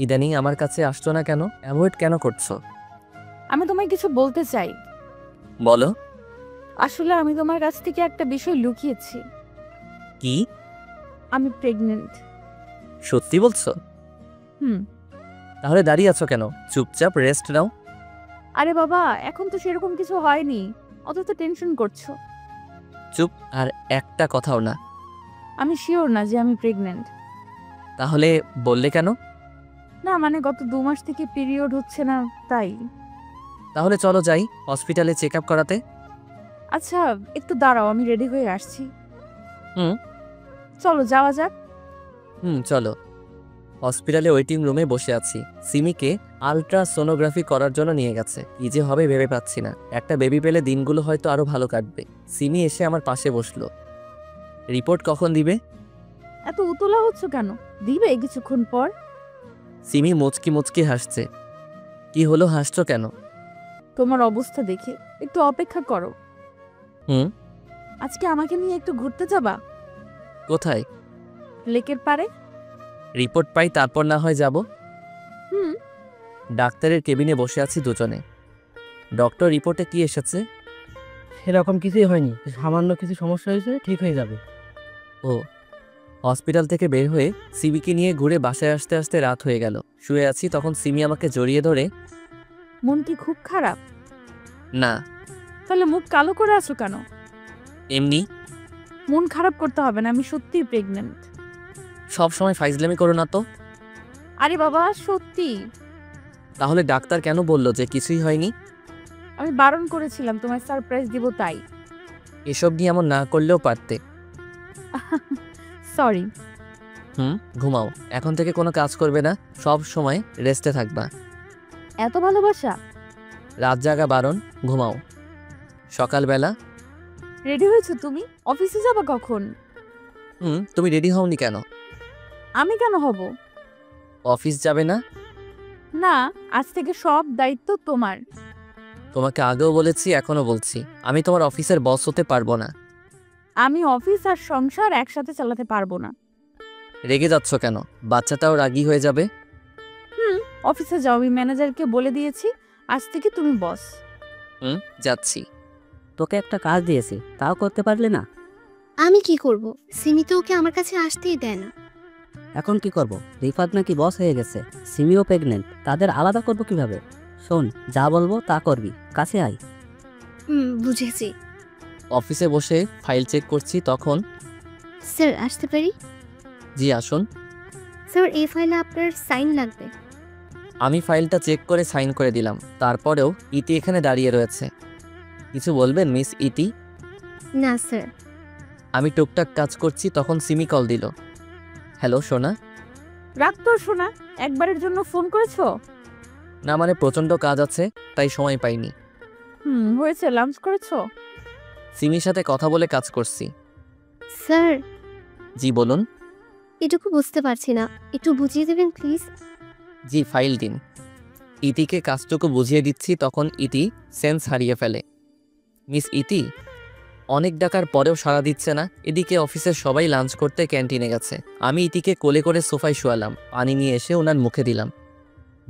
ইদানিং আমার কাছে আসতো না কেন? অ্যাভয়েড কেন করছো? আমি তোমায় কিছু বলতে চাই। বলো। আসলে আমি তোমার কাছ থেকে একটা বিষয় লুকিয়েছি। কি? আমি প্রেগনেন্ট। সত্যি বলছো? তাহলে দাঁড়িয়ে আছো কেন? চুপচাপ রেস্ট নাও। আরে বাবা, এখন তো সেরকম কিছু হয়নি, অথচ টেনশন করছো। চুপ, আর একটা কথাও না। আমি শিওর না যে আমি প্রেগনেন্ট। তাহলে বললে কেন? না মানে গত 2 মাস থেকে পিরিয়ড হচ্ছে না, তাই। তাহলে চলো যাই হসপিটালে চেক আপ করাতে। আচ্ছা একটু দাঁড়াও, আমি রেডি হয়ে আসছি। হুম। চলো যাওয়া যাক। চলো। হসপিটালে ওয়েটিং রুমে বসে আছি। সিমিকে আলট্রাসোনোগ্রাফি করার জন্য নিয়ে গেছে। কি যে হবে ভেবে পাচ্ছি না। একটা বেবি পেলে দিনগুলো হয়তো আরো ভালো কাটবে। সিমি এসে আমার পাশে বসলো। রিপোর্ট কখন দিবে? এত উতলা হচ্ছ কেন? দিবে কিছুক্ষণ পর। সিমি মুচকি মুচকি হাসছে। কি হলো, হাসছো কেন? তোমার অবস্থা দেখে। একটু অপেক্ষা করো। হুম। আজকে আমাকে নিয়ে একটু ঘুরতে যাবা? কোথায়? লেকের পাড়ে। রিপোর্ট পাই তারপর না হয় যাব। হুম। ডাক্তারের কেবিনে বসে আছি দুজনে। ডক্টর রিপোর্টে কি এসেছে? সেরকম কিছুই হয়নি, সামান্য কিছু সমস্যা হয়েছে, ঠিক হয়ে যাবে। ও, হসপিটাল থেকে বের হয়ে সিমিকে নিয়ে ঘুরে বাসায় আসতে আসতে রাত হয়ে গেল। শুয়ে আছি, তখন সিমি আমাকে জড়িয়ে ধরে, মন কি খুব খারাপ? না তাহলে মুখ কালো করে আছো কেন? এমনি। মন খারাপ করতে হবে না, আমি সত্যিই প্রেগনেন্ট। সব সময় ফাইজলামি করো না তো। আরে বাবা, সত্যি। তাহলে ডাক্তার কেন বলল যে কিছুই হয়নি? আমি বারণ করেছিলাম, তোমায় সারপ্রাইজ দিব তাই। এসব নিয়ে এমন না করলেও পারতে। সরি। ঘুমাও, এখন থেকে কোনো কাজ করবে না, সব সময় রেস্টে থাকবা। এত ভালোবাসা? রাত জাগা বারণ, ঘুমাও। সকালবেলা রেডি হয়েছো তুমি? অফিসে যাবা কখন? তুমি রেডি হওনি কেন? আমি কেন হব? অফিস যাবে না? না, আজ থেকে সব দায়িত্ব তোমার। তোমাকে আগেও বলেছি, এখনো বলছি, আমি তোমার অফিসের বস হতে পারবো না। আমি অফিস আর সংসার একসাথে চালাতে পারবো না। রেগে যাচ্ছ কেন? বাচ্চাটাও রাগী হয়ে যাবে। অফিসে যাও, আমি ম্যানেজারকে বলে দিয়েছি আজ থেকে তুমি বস। যাচ্ছি। তোকে একটা কাজ দিয়েছি, তাও করতে পারলে না। আমি কি করব? সিমি তো ওকে আমার কাছে আসতেই দেয় না। এখন কি করব? রিফাত নাকি বস হয়ে গেছে, সিমিও প্রেগনেন্ট, তাদের আলাদা করব কিভাবে? শোন, যা বলবো তা করবি, কাছে আয়। বুঝেছি। অফিসে বসে ফাইল চেক করছি, তখন স্যার, আসতে পারি? জি আসুন। স্যার, এই ফাইলে আপনার সাইন লাগবে। আমি ফাইলটা চেক করে সাইন করে দিলাম। তারপরেও ইতি এখানে দাঁড়িয়ে রয়েছে। কিছু বলবেন মিস ইতি? না স্যার। আমি টুকটাক কাজ করছি, তখন সিমি কল দিল। হ্যালো সোনা। রাগ তো শোনা, একবারের জন্য ফোন করেছো? না মানে প্রচণ্ড কাজ আছে, তাই সময় পাইনি। হয়েছে, লাঞ্চ করেছো? সিমির সাথে কথা বলে কাজ করছি। স্যার, জি বলুন। এটুকু বুঝতে পারছি না, একটু বুঝিয়ে দেবেন প্লিজ। জি ফাইল দিন। ইতিকে কাজটুকু বুঝিয়ে দিচ্ছি, তখন ইতি সেন্স হারিয়ে ফেলে। মিস ইতি, অনেক ডাকার পরেও সাড়া দিচ্ছে না। এদিকে অফিসের সবাই লাঞ্চ করতে ক্যান্টিনে গেছে। আমি ইতিকে কোলে করে সোফায় শোয়ালাম, পানি নিয়ে এসে ওনার মুখে দিলাম।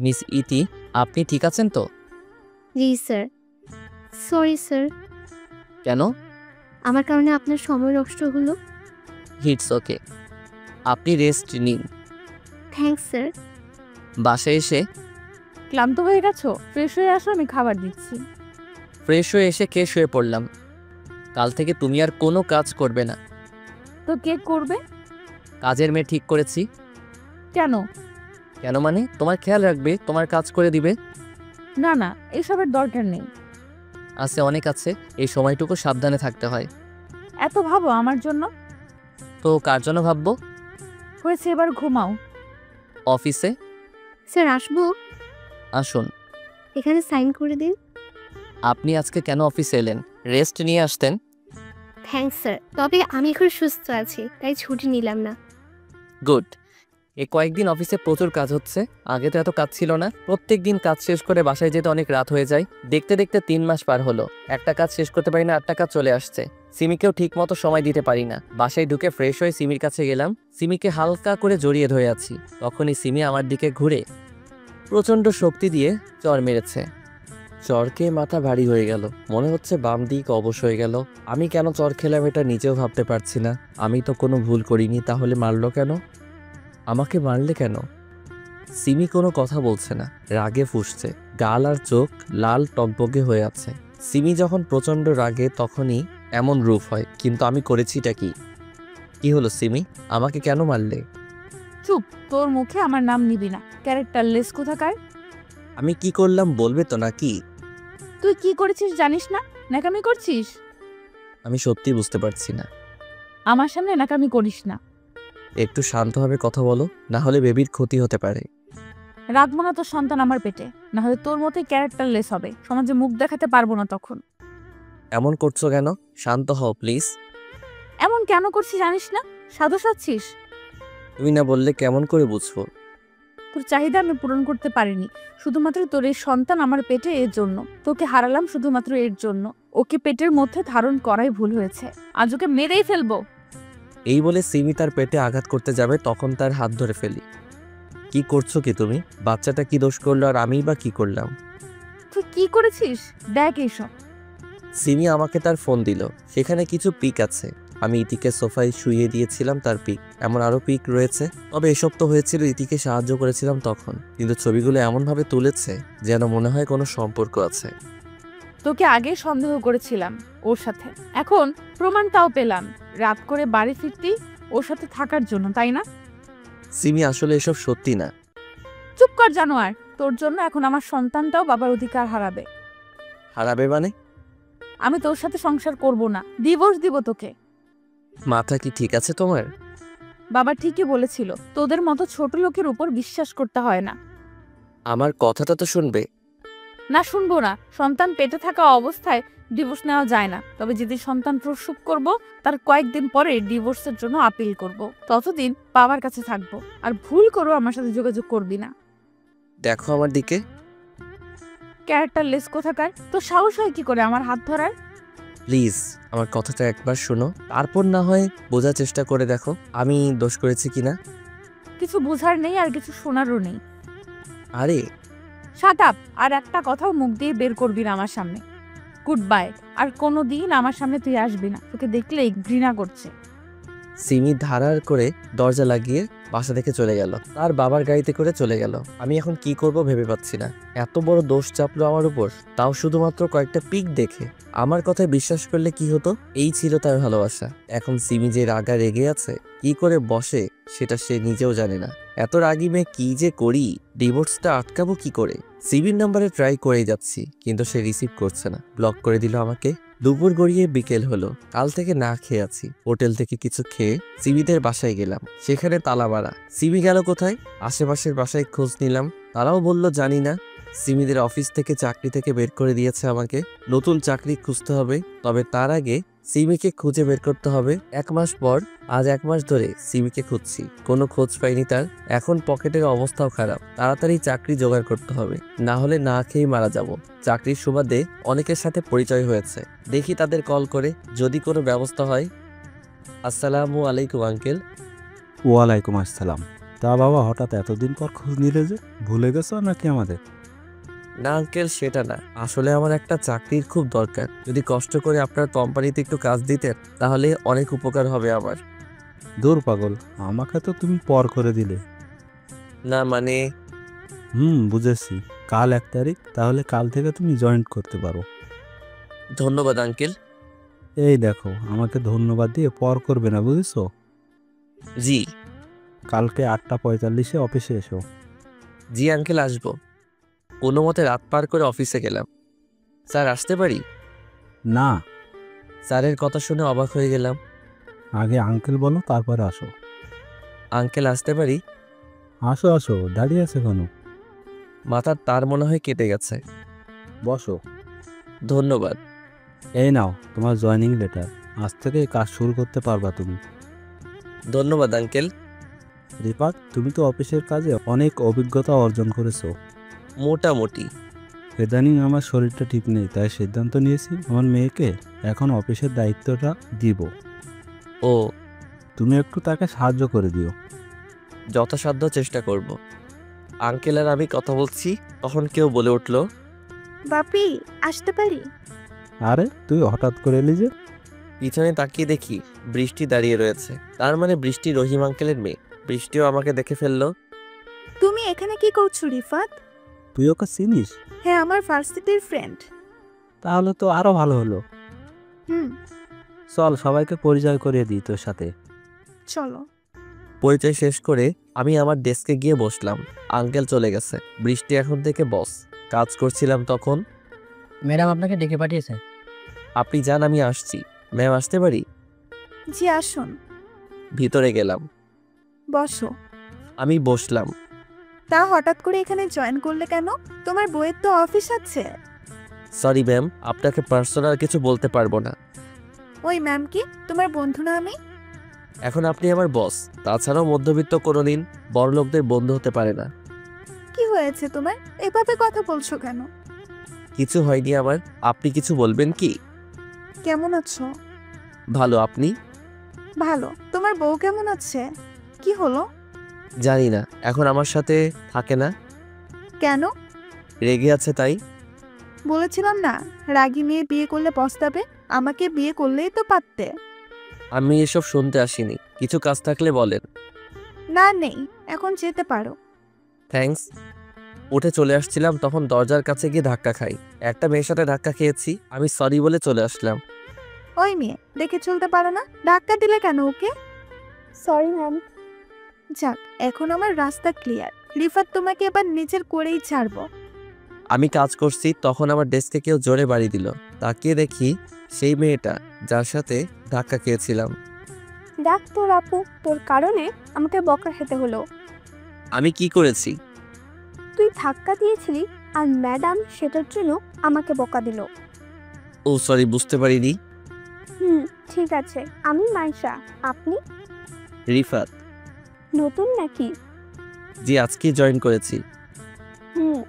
মিস ইতি, আপনি ঠিক আছেন তো? জি স্যার। সরি স্যার, কেন? আমার কারণে আপনার সময় নষ্ট হলো। হিটস ওকে, আপনি রেস্ট নিন। Thanks sir. বাসায় এসে ক্লান্ত হয়ে গেছো? ফ্রেশ হয়ে আসো, আমি খাবার দিচ্ছি। ফ্রেশ হয়ে এসে খেয়ে শুয়ে পড়লাম। কাল থেকে তুমি আর কোনো কাজ করবে না। তো কে করবে? কাজের মেয়ে ঠিক করেছি। কেন? কেন মানে তোমার খেয়াল রাখবে, তোমার কাজ করে দিবে। না না, এসবের দরকার নেই। আছে, অনেক আছে, এই সময়টুকু সাবধানে থাকতে হয়। এত ভাবো আমার জন্য? তো কার জন্য ভাববো? হয়েছে, এবার ঘুমাও। অফিসে স্যার, আসবো? আসুন। এখানে সাইন করে দিন। আপনি আজকে কেন অফিসে এলেন? রেস্ট নিয়ে আসতেন। থ্যাঙ্কস স্যার, তবে আমি এখন সুস্থ আছি, তাই ছুটি নিলাম না। গুড। এই কয়েকদিন অফিসে প্রচুর কাজ হচ্ছে, আগে তো এত কাজ ছিল না। প্রত্যেক দিন কাজ শেষ করে বাসায় যেতে অনেক রাত হয়ে যায়। দেখতে দেখতে 3 মাস পার হলো, একটা কাজ শেষ করতে পারি না, 8টা কাজ চলে আসছে। সিমিকেও ঠিক মতো সময় দিতে পারি না। বাসায় ঢুকে ফ্রেশ হয়ে সিমির কাছে গেলাম। সিমিকে হালকা করে জড়িয়ে ধরে আছি, তখনই সিমি আমার দিকে ঘুরে প্রচণ্ড শক্তি দিয়ে চর মেরেছে। চরকে মাথা ভারী হয়ে গেল, মনে হচ্ছে বাম দিক অবশ হয়ে গেল। আমি কেন চর খেলাম এটা নিজেও ভাবতে পারছি না। আমি তো কোনো ভুল করিনি, তাহলে মারলো কেন? আমাকে মারলে কেন? সিমি কোনো কথা বলছে না, রাগে ফুঁসছে, গাল আর চোখ লাল টকবগে হয়ে আছে। সিমি যখন প্রচণ্ড রাগে তখনই এমন রূপ হয়, কিন্তু আমি করেছিটা কি? কি হলো সিমি, আমাকে কেন মারলে? চুপ, তোর মুখে আমার নাম নিবি না, ক্যারেক্টারলেস কোথাকার। আমি কি করলাম বলবে তো নাকি? তুই কি করেছিস জানিস না? নাকামি করছিস। আমি সত্যি বুঝতে পারছি না। আমার সামনে নাকামি করিস না। একটু শান্তভাবে কথা বলো, না হলে বেবির ক্ষতি হতে পারে। রাখবো না তোর সন্তান আমার পেটে, না হলে তোর মতোই ক্যারেক্টারলেস হবে, সমাজে মুখ দেখাতে পারবো না তখন। এমন করছো কেন? শান্ত হও প্লিজ। এমন কেন করছিস জানিস না? সাধু সাচ্ছিস। তুমি না বললে কেমন করে বুঝবো? তোর চাহিদা আমি পূরণ করতে পারিনি, শুধুমাত্র তোর এই সন্তান আমার পেটে এর জন্য। তোকে হারালাম শুধুমাত্র এর জন্য। ওকে পেটের মধ্যে ধারণ করাই ভুল হয়েছে, আজ ওকে মেরেই ফেলবো। এই বলে সিমি তার পেটে আঘাত করতে যাবে, তখন তার হাত ধরে ফেলি। কি করছো কি তুমি? বাচ্চাটা কি দোষ করলো আর আমিই বা কি করলাম? তুই কি করেছিস দেখ এইসব। সিমি আমাকে তার ফোন দিল, সেখানে কিছু পিক আছে। আমি ইতিকে সোফায় শুইয়ে দিয়েছিলাম তার পিক, এমন আরও পিক রয়েছে। তবে এসব তো হয়েছিল ইতিকে সাহায্য করেছিলাম তখন, কিন্তু ছবিগুলো এমনভাবে তুলেছে যেন মনে হয় কোনো সম্পর্ক আছে। তোকে আগে সন্দেহ করেছিলাম ওর সাথে, এখন প্রমাণটাও পেলাম। রাত করে বাড়ি ফিরতি ওর সাথে থাকার জন্য, তাই না? সিমি আসলে এসব সত্যি না। চুপ কর জানোয়ার, তোর জন্য এখন আমার সন্তানটাও বাবার অধিকার হারাবে। হারাবে মানে? আমি তোর সাথে সংসার করব না, ডিভোর্স দিব তোকে। মাথা কি ঠিক আছে তোমার? বাবা ঠিকই বলেছিল, তোদের মতো ছোট লোকের উপর বিশ্বাস করতে হয় না। আমার কথাটা তো শুনবে। না শুনবো না, সন্তান পেটে থাকা অবস্থায় ডিভোর্স নেওয়া যায় না। তবে যেদিন সন্তান প্রসব করব তার কয়েকদিন পরে ডিভোর্সের জন্য আপিল করব। ততদিন বাবার কাছে থাকবো, আর ভুল করো আমার সাথে যোগাযোগ করবি না। দেখো আমার দিকে। ক্যারেক্টার লেস কোথাকার, তো সাহস হয় কি করে আমার হাত ধরার? প্লিজ আমার কথাটা একবার শোনো, তারপর না হয় বোঝার চেষ্টা করে দেখো আমি দোষ করেছি কিনা। কিছু বোঝার নেই আর কিছু শোনারও নেই। আরে শাট আপ, আর একটা কথাও মুখ দিয়ে বের করবি না আমার সামনে। গুড বাই, আর কোনোদিন আমার সামনে তুই আসবি না, তোকে দেখলেই ঘৃণা করছে। সিমি ধারার করে দরজা লাগিয়ে বাসা থেকে চলে গেল, তার বাবার গাড়িতে করে চলে গেল। আমি এখন কি করব ভেবে পাচ্ছি না। এত বড় দোষ চাপলো আমার উপর, তাও শুধুমাত্র কয়েকটা পিক দেখে। আমার কথায় বিশ্বাস করলে কি হতো? এই ছিল তার ভালোবাসা। এখন সিমি যে রাগা রেগে আছে, কি করে বসে সেটা সে নিজেও জানে না। এত রাগি মেয়ে কি যে করি, ডিভোর্সটা আটকাবো কি করে? সিবির নাম্বারে ট্রাই করেই যাচ্ছি, কিন্তু সে রিসিভ করছে না, ব্লক করে দিল আমাকে। দুপুর গড়িয়ে বিকেল হলো, কাল থেকে না খেয়ে আছি। হোটেল থেকে কিছু খেয়ে সিবিদের বাসায় গেলাম, সেখানে তালা মারা। সিমি গেল কোথায়? আশেপাশের বাসায় খোঁজ নিলাম, তারাও বলল জানি না। সিমিদের অফিস থেকে চাকরি থেকে বের করে দিয়েছে আমাকে, নতুন চাকরি খুঁজতে হবে। তবে তার আগে সিমিকে খুঁজে বের করতে হবে। 1 মাস পর, আজ 1 মাস ধরে সিমিকে খুঁজছি, কোনো খোঁজ পাইনি তার। এখন পকেটের অবস্থাও খারাপ, তাড়াতাড়ি চাকরি জোগাড় করতে হবে, না হলে না খেয়েই মারা যাব। চাকরির সুবাদে অনেকের সাথে পরিচয় হয়েছে, দেখি তাদের কল করে যদি কোনো ব্যবস্থা হয়। আসসালামু আলাইকুম আঙ্কেল। ওয়ালাইকুম আসসালাম। তা বাবা, হঠাৎ এতদিন পর খোঁজ নিলে যে, ভুলে গেছো নাকি আমাদের? না আঙ্কেল, সেটা না, আসলে আমার একটা চাকরির খুব দরকার। যদি কষ্ট করে আপনার কোম্পানিতে একটু কাজ দিতেন তাহলে অনেক উপকার হবে আমার। দূর পাগল, আমাকে তো তুমি পর করে দিলে। না মানে বুঝেছি। কাল 1 তারিখ, তাহলে কাল থেকে তুমি জয়েন করতে পারো। ধন্যবাদ আঙ্কেল। এই দেখো, আমাকে ধন্যবাদ দিয়ে পর করবে না, বুঝেছো? জি। কালকে 8:45-এ অফিসে এসো। জি আঙ্কেল, আসবো। কোনো মতে রাত পার করে অফিসে গেলাম। স্যার আসতে পারি? না, স্যারের কথা শুনে অবাক হয়ে গেলাম। আগে আঙ্কেল বলো, তারপরে আসো। আঙ্কেল আসতে পারি? আসো আসো, দাঁড়িয়ে আছে কেন? মাথার তার মনে হয় কেটে গেছে। বসো। ধন্যবাদ। এই নাও তোমার জয়েনিং লেটার, আজ থেকে কাজ শুরু করতে পারবা তুমি। ধন্যবাদ আঙ্কেল। রিপাত, তুমি তো অফিসের কাজে অনেক অভিজ্ঞতা অর্জন করেছো। মোটামুটি। ইদানিং আমার শরীরটা ঠিক নেই, তাই সিদ্ধান্ত নিয়েছি আমার মেয়েকে এখন অফিসের দায়িত্বটা দিব। ও, তুমি একটু তাকে সাহায্য করে দিও। যথাসাধ্য চেষ্টা করব। আঙ্কেল আর আমি কথা বলছি, তখন কেউ বলে উঠল, বাপি, আসতে পারি? আরে তুই হঠাৎ করে এলি যে? পিছনে তাকিয়ে দেখি বৃষ্টি দাঁড়িয়ে রয়েছে। তার মানে বৃষ্টি রহিম আঙ্কেলের মেয়ে। বৃষ্টিও আমাকে দেখে ফেললো। তুমি এখানে কি করছো রিফাত? তুই ওকে চিনিস? হ্যাঁ, আমার ভার্সিটির ফ্রেন্ড। তাহলে তো আরো ভালো হলো। হুম, চল সবাইকে পরিচয় করিয়ে দিই তোর সাথে। চলো। পরিচয় শেষ করে আমি আমার ডেস্কে গিয়ে বসলাম। আঙ্কেল চলে গেছে, বৃষ্টি এখন থেকে বস। কাজ করছিলাম তখন। ম্যাডাম আপনাকে ডেকে পাঠিয়েছে। আপনি যান, আমি আসছি। ম্যাম আসতে পারি? জি আসুন, ভিতরে গেলাম। বসো। আমি বসলাম। তা হঠাৎ করে এখানে জয়েন করলে কেন? তোমার বইয়ের তো অফিস আছে। সরি ম্যাম, আপনাকে পার্সোনাল কিছু বলতে পারবো না। ওই ম্যাম কি তোমার বন্ধু না? আমি এখন আপনি আমার বস, তাছাড়াও মধ্যবিত্ত কোনোদিন বড়লোকদের বন্ধু হতে পারে না। কি হয়েছে তোমার? এভাবে কথা বলছো কেন? কিছু হয়নি আমার। আপনি কিছু বলবেন কি? কেমন আছো? ভালো, আপনি? ভালো। তোমার বউ কেমন আছে? কি হলো? জানি না, এখন আমার সাথে থাকে না। কেন? রেগে আছে তাই। বলেছিলাম না, রাগী মেয়ে বিয়ে করলে পস্তাবে। আমাকে বিয়ে করলেই তো পারতে। আমি এসব শুনতে আসিনি, কিছু কাজ থাকলে বলেন। না, নেই, এখন যেতে পারো। থ্যাঙ্কস। উঠে চলে আসছিলাম তখন দরজার কাছে গিয়ে ধাক্কা খাই। একটা মেয়ের সাথে ধাক্কা খেয়েছি, আমি সরি বলে চলে আসলাম। ওই মেয়ে, দেখে চলতে পারো না? ধাক্কা দিলে কেন ওকে? Sorry ma'am. যাক, এখন আমার রাস্তা ক্লিয়ার। রিফাত তোমাকে এবার নিজের করেই ছাড়বো। আমি কাজ করছি তখন আমার ডেস্কে কেউ জোরে বাড়ি দিল। তাকিয়ে দেখি সেই মেয়েটা যার সাথে ধাক্কা খেয়েছিলাম। দেখ তোর আপু, তোর কারণে আমাকে বকা খেতে হলো। আমি কি করেছি? তুই ধাক্কা দিয়েছিলি আর ম্যাডাম সেটার জন্য আমাকে বকা দিল। ও সরি, বুঝতে পারিনি। ঠিক আছে। আমি মাইশা। আপনি? রিফাত। নতুন নাকি? জি, আজকে জয়েন করেছি। হুম।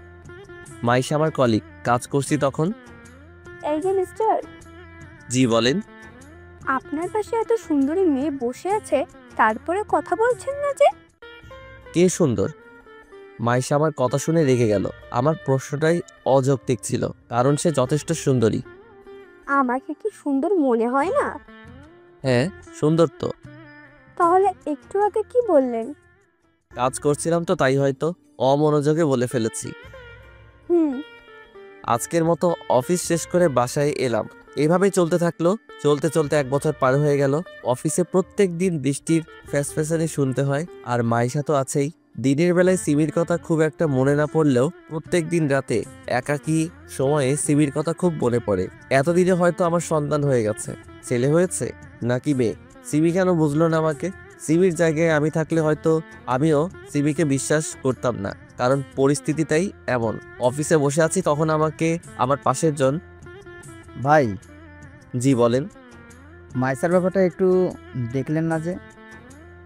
মাইশা আমার কলিগ, কাজ করছি তখন। এই যে মিস্টার, জি বলেন। আপনার পাশে এত সুন্দরী মেয়ে বসে আছে, তারপরে কথা বলছেন না যে? কে সুন্দর? মাইশা আমার কথা শুনে রেগে গেল। আমার প্রশ্নটাই অযৌক্তিক ছিল, কারণ সে যথেষ্ট সুন্দরী। আমাকে কি সুন্দর মনে হয় না? হ্যাঁ, সুন্দর তো। তাহলে একটু আগে কি বললেন? কাজ করছিলাম তো তাই হয়তো অমনোযোগে বলে ফেলেছি। হুম। আজকের মতো অফিস শেষ করে বাসায় এলাম। এভাবেই চলতে থাকলো। চলতে চলতে 1 বছর পার হয়ে গেল। অফিসে প্রত্যেক দিন বৃষ্টির ফ্যাসফ্যাসানি শুনতে হয়, আর মাইশা তো আছেই। দিনের বেলায় সিমির কথা খুব একটা মনে না পড়লেও প্রত্যেক দিন রাতে একাকী সময়ে সিমির কথা খুব মনে পড়ে। এতদিনে হয়তো আমার সন্তান হয়ে গেছে। ছেলে হয়েছে নাকি মেয়ে, সিমি কেন বুঝলো না আমাকে? সিমির জায়গায় আমি থাকলে হয়তো আমিও সিমিকে বিশ্বাস করতাম না, কারণ পরিস্থিতিটাই এমন। অফিসে বসে আছি তখন আমাকে আমার পাশের জন। ভাই, জি বলেন। মাইসার ব্যাপারটা একটু দেখলেন না যে?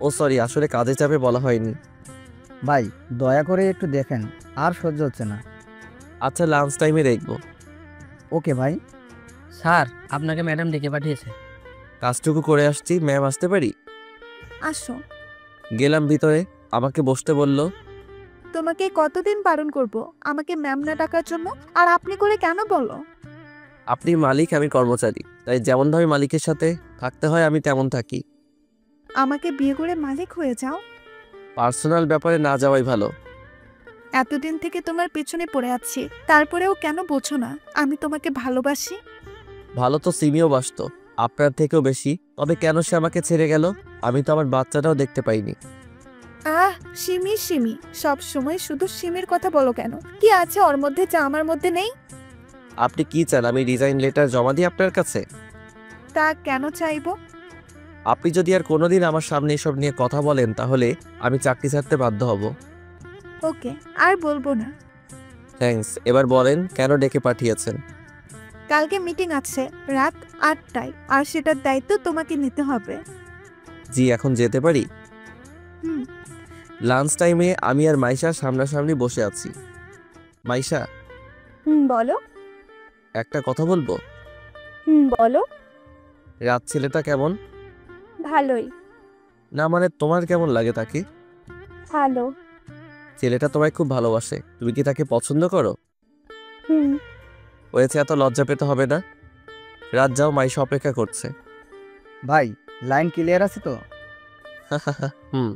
ও সরি, আসলে কাজে চাপে বলা হয়নি। ভাই, দয়া করে একটু দেখেন, আর সহ্য হচ্ছে না। আচ্ছা, লাঞ্চ টাইমে দেখবো। ওকে ভাই। স্যার, আপনাকে ম্যাডাম ডেকে পাঠিয়েছে। কাজটুকু করে আসছি, ম্যাম আসতে পারি? আসো। গেলাম ভিতরে, আমাকে বসতে বলল। তোমাকে কতদিন বারণ করব আমাকে ম্যাম না ডাকার জন্য? আর আপনি করে কেন বলো? আপনি মালিক, আমি কর্মচারী, তাই যেমনভাবে মালিকের সাথে থাকতে হয় আমি তেমন থাকি। আমাকে বিয়ে করে মালিক হয়ে যাও। পার্সোনাল ব্যাপারে না যাওয়াই ভালো। এতদিন থেকে তোমার পেছনে পড়ে আছি, তারপরেও কেন বোঝো না আমি তোমাকে ভালোবাসি? ভালো তো সিমিও বাসতো, আপনার থেকেও বেশি। তবে কেন সে আমাকে ছেড়ে গেল? আমি তো আমার বাচ্চাটাও দেখতে পাইনি। সিমি সিমি, সব সময় শুধু সিমির কথা বলো কেন? কি আছে ওর মধ্যে যা আমার মধ্যে নেই? আপনি কি চান আমি রিজাইন লেটার জমা দিই আপনার কাছে? তা কেন চাইবো? আপনি যদি আর কোনোদিন আমার সামনে এসব নিয়ে কথা বলেন তাহলে আমি চাকরি ছাড়তে বাধ্য হব। ওকে, আর বলবো না। থ্যাঙ্কস। এবার বলেন কেন ডেকে পাঠিয়েছেন? কালকে মিটিং আছে রাত 8টায়, আর সেটার দায়িত্ব তোমাকে নিতে হবে। জি, এখন যেতে পারি? হুম। লাঞ্চ টাইমে আমি আর মাইশা সামনাসামনি বসে আছি। মাইশা, বলো। একটা কথা বলবো? বলো। রাত ছেলেটা কেমন? ভালোই। না মানে তোমার কেমন লাগে তাকে? ভালো। ছেলেটা তোমায় খুব ভালোবাসে, তুমি কি তাকে পছন্দ করো? হুম। হয়েছে, এত লজ্জা পেতে হবে না। রাত যাও, মাইশা অপেক্ষা করছে। ভাই, লাইন ক্লিয়ার আছে তো? হুম।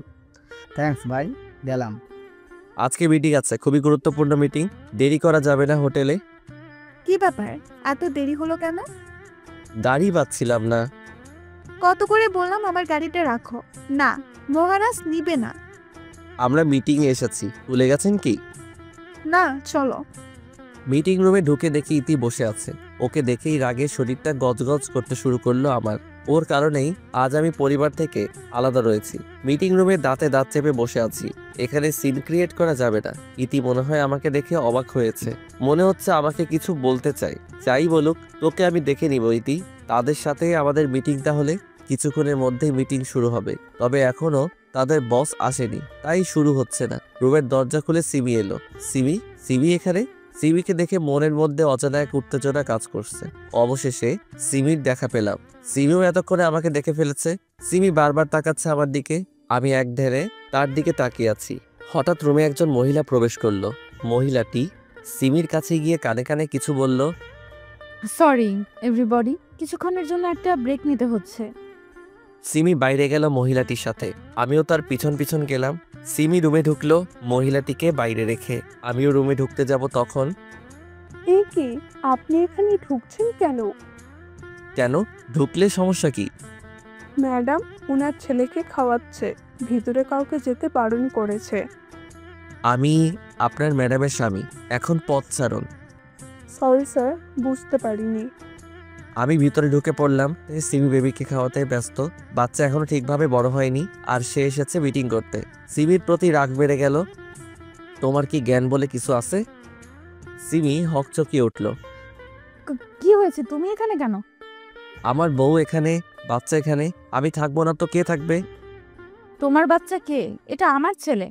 থ্যাঙ্কস ভাই, গেলাম। আজকে মিটিং আছে, খুবই গুরুত্বপূর্ণ মিটিং, দেরি করা যাবে না হোটেলে। কি ব্যাপার, এত দেরি হলো কেন? গাড়ি পাচ্ছিলাম না। কত করে বললাম আমার গাড়িটা রাখো। না, মহারাজ নিবে না। আমরা মিটিংয়ে এসেছি, ভুলে গেছেন কি? না, চলো। মিটিং রুমে ঢুকে দেখি ইতি বসে আছে। ওকে দেখেই রাগে শরীরটা গজগজ করতে শুরু করলো আমার। ওর কারণেই আজ আমি পরিবার থেকে আলাদা রয়েছি। মিটিং রুমে দাঁতে দাঁত চেপে বসে আছি। এখানে সিন ক্রিয়েট করা যাবে না। ইতি মনে হয় আমাকে দেখে অবাক হয়েছে, মনে হচ্ছে আমাকে কিছু বলতে চাই বলুক, তোকে আমি দেখে নিব ইতি। তাদের সাথে আমাদের মিটিং, তাহলে কিছুক্ষণের মধ্যেই মিটিং শুরু হবে। তবে এখনো তাদের বস আসেনি, তাই শুরু হচ্ছে না। রুমের দরজা খুলে সিমি এলো। সিমি সিমি এখানে? সিমিকে দেখে মনের মধ্যে অজানা এক উত্তেজনা কাজ করছে। অবশেষে সিমির দেখা পেলাম। সিমিও এতক্ষণে আমাকে দেখে ফেলেছে। সিমি বারবার তাকাচ্ছে আমার দিকে, আমি এক ধ্যানে তার দিকে তাকিয়ে আছি। হঠাৎ রুমে একজন মহিলা প্রবেশ করলো। মহিলাটি সিমির কাছে গিয়ে কানে কানে কিছু বলল। সরি এভরিবডি, কিছুক্ষণের জন্য একটা ব্রেক নিতে হচ্ছে। সিমি বাইরে গেল মহিলাটির সাথে, আমিও তার পিছন পিছন গেলাম। সিমি রুমে ঢুকলো মহিলাটিকে বাইরে রেখে। আমিও রুমে ঢুকতে যাব তখন। এই কি, আপনি এখানে ঢুকছেন কেন? কেন? ঢুকলে সমস্যা কি? ম্যাডাম ওনার ছেলেকে খাওয়াচ্ছে, ভিতরে কাউকে যেতে বারণ করেছে। আমি আপনার ম্যাডামের স্বামী, এখন পথ ছাড়ুন। সরি স্যার, বুঝতে পারিনি। আমি ভিতরে ঢুকে পড়লাম। সিমি বেবিকে খাওয়াতে ব্যস্ত। বাচ্চা এখনো ঠিকভাবে বড় হয়নি, আর সে এসেছে মিটিং করতে। সিমির প্রতি রাগ বেড়ে গেল। তোমার কি জ্ঞান বলে কিছু আছে? সিমি হকচকিয়ে উঠল। কি হয়েছে, তুমি এখানে কেন? আমার বউ এখানে, বাচ্চা এখানে, আমি থাকবো না তো কে থাকবে? তোমার বাচ্চা কে? এটা আমার ছেলে।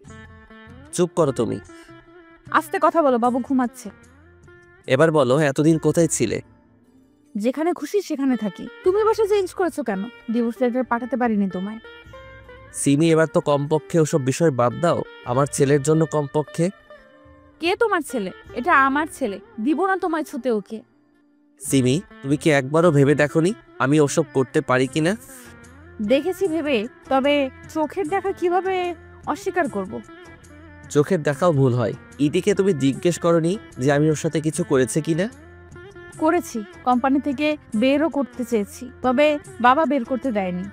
চুপ করো তুমি। আস্তে কথা বলো, বাবু ঘুমাচ্ছে। এবার বলো, এতদিন কোথায় ছিলে? যেখানে খুশি সেখানে থাকি। তুমি বাসা চেঞ্জ করেছো কেন? ডিভোর্স লেটার পাঠাতে পারিনি তোমায়। সিমি এবার তো কমপক্ষে ওসব বিষয় বাদ দাও, আমার ছেলের জন্য কমপক্ষে। কে তোমার ছেলে? এটা আমার ছেলে, দিব না তোমায় ছুতে ওকে। সিমি, তুমি কি একবারও ভেবে দেখোনি আমি ওসব করতে পারি কিনা? দেখেছি ভেবে, তবে চোখের দেখা কিভাবে অস্বীকার করব? চোখের দেখাও ভুল হয়। ইতিকে তুমি জিজ্ঞেস করনি যে আমি ওর সাথে কিছু করেছে কিনা? করেছি, কোম্পানি থেকে বেরও করতে চেয়েছি, তবে বাবা বের করতে দেয়নি।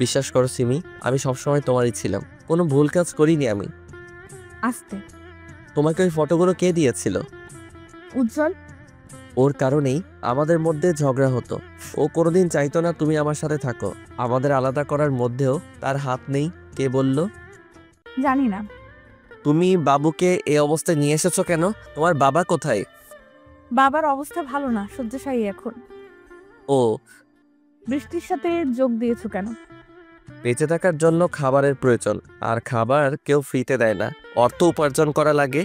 বিশ্বাস করো সিমি, আমি সবসময় তোমারই ছিলাম, কোনো ভুল কাজ করিনি আমি। আস্তে। তোমাকে ওই ফটোগুলো কে দিয়েছিল? উজ্জ্বল। ওর কারণেই আমাদের মধ্যে ঝগড়া হতো। ও কোনোদিন চাইতো না তুমি আমার সাথে থাকো। আমাদের আলাদা করার মধ্যেও তার হাত নেই। কে বলল? জানি না। তুমি বাবুকে এই অবস্থায় নিয়ে এসেছো কেন? তোমার বাবা কোথায়? বাবার অবস্থা ভালো না, শয্যাশায়ী এখন। ও। বৃষ্টির সাথে যোগ দিয়েছো কেন? বেঁচে থাকার জন্য খাবারের প্রয়োজন, আর খাবার কেউ ফ্রিতে দেয় না, অর্থ উপার্জন করা লাগে।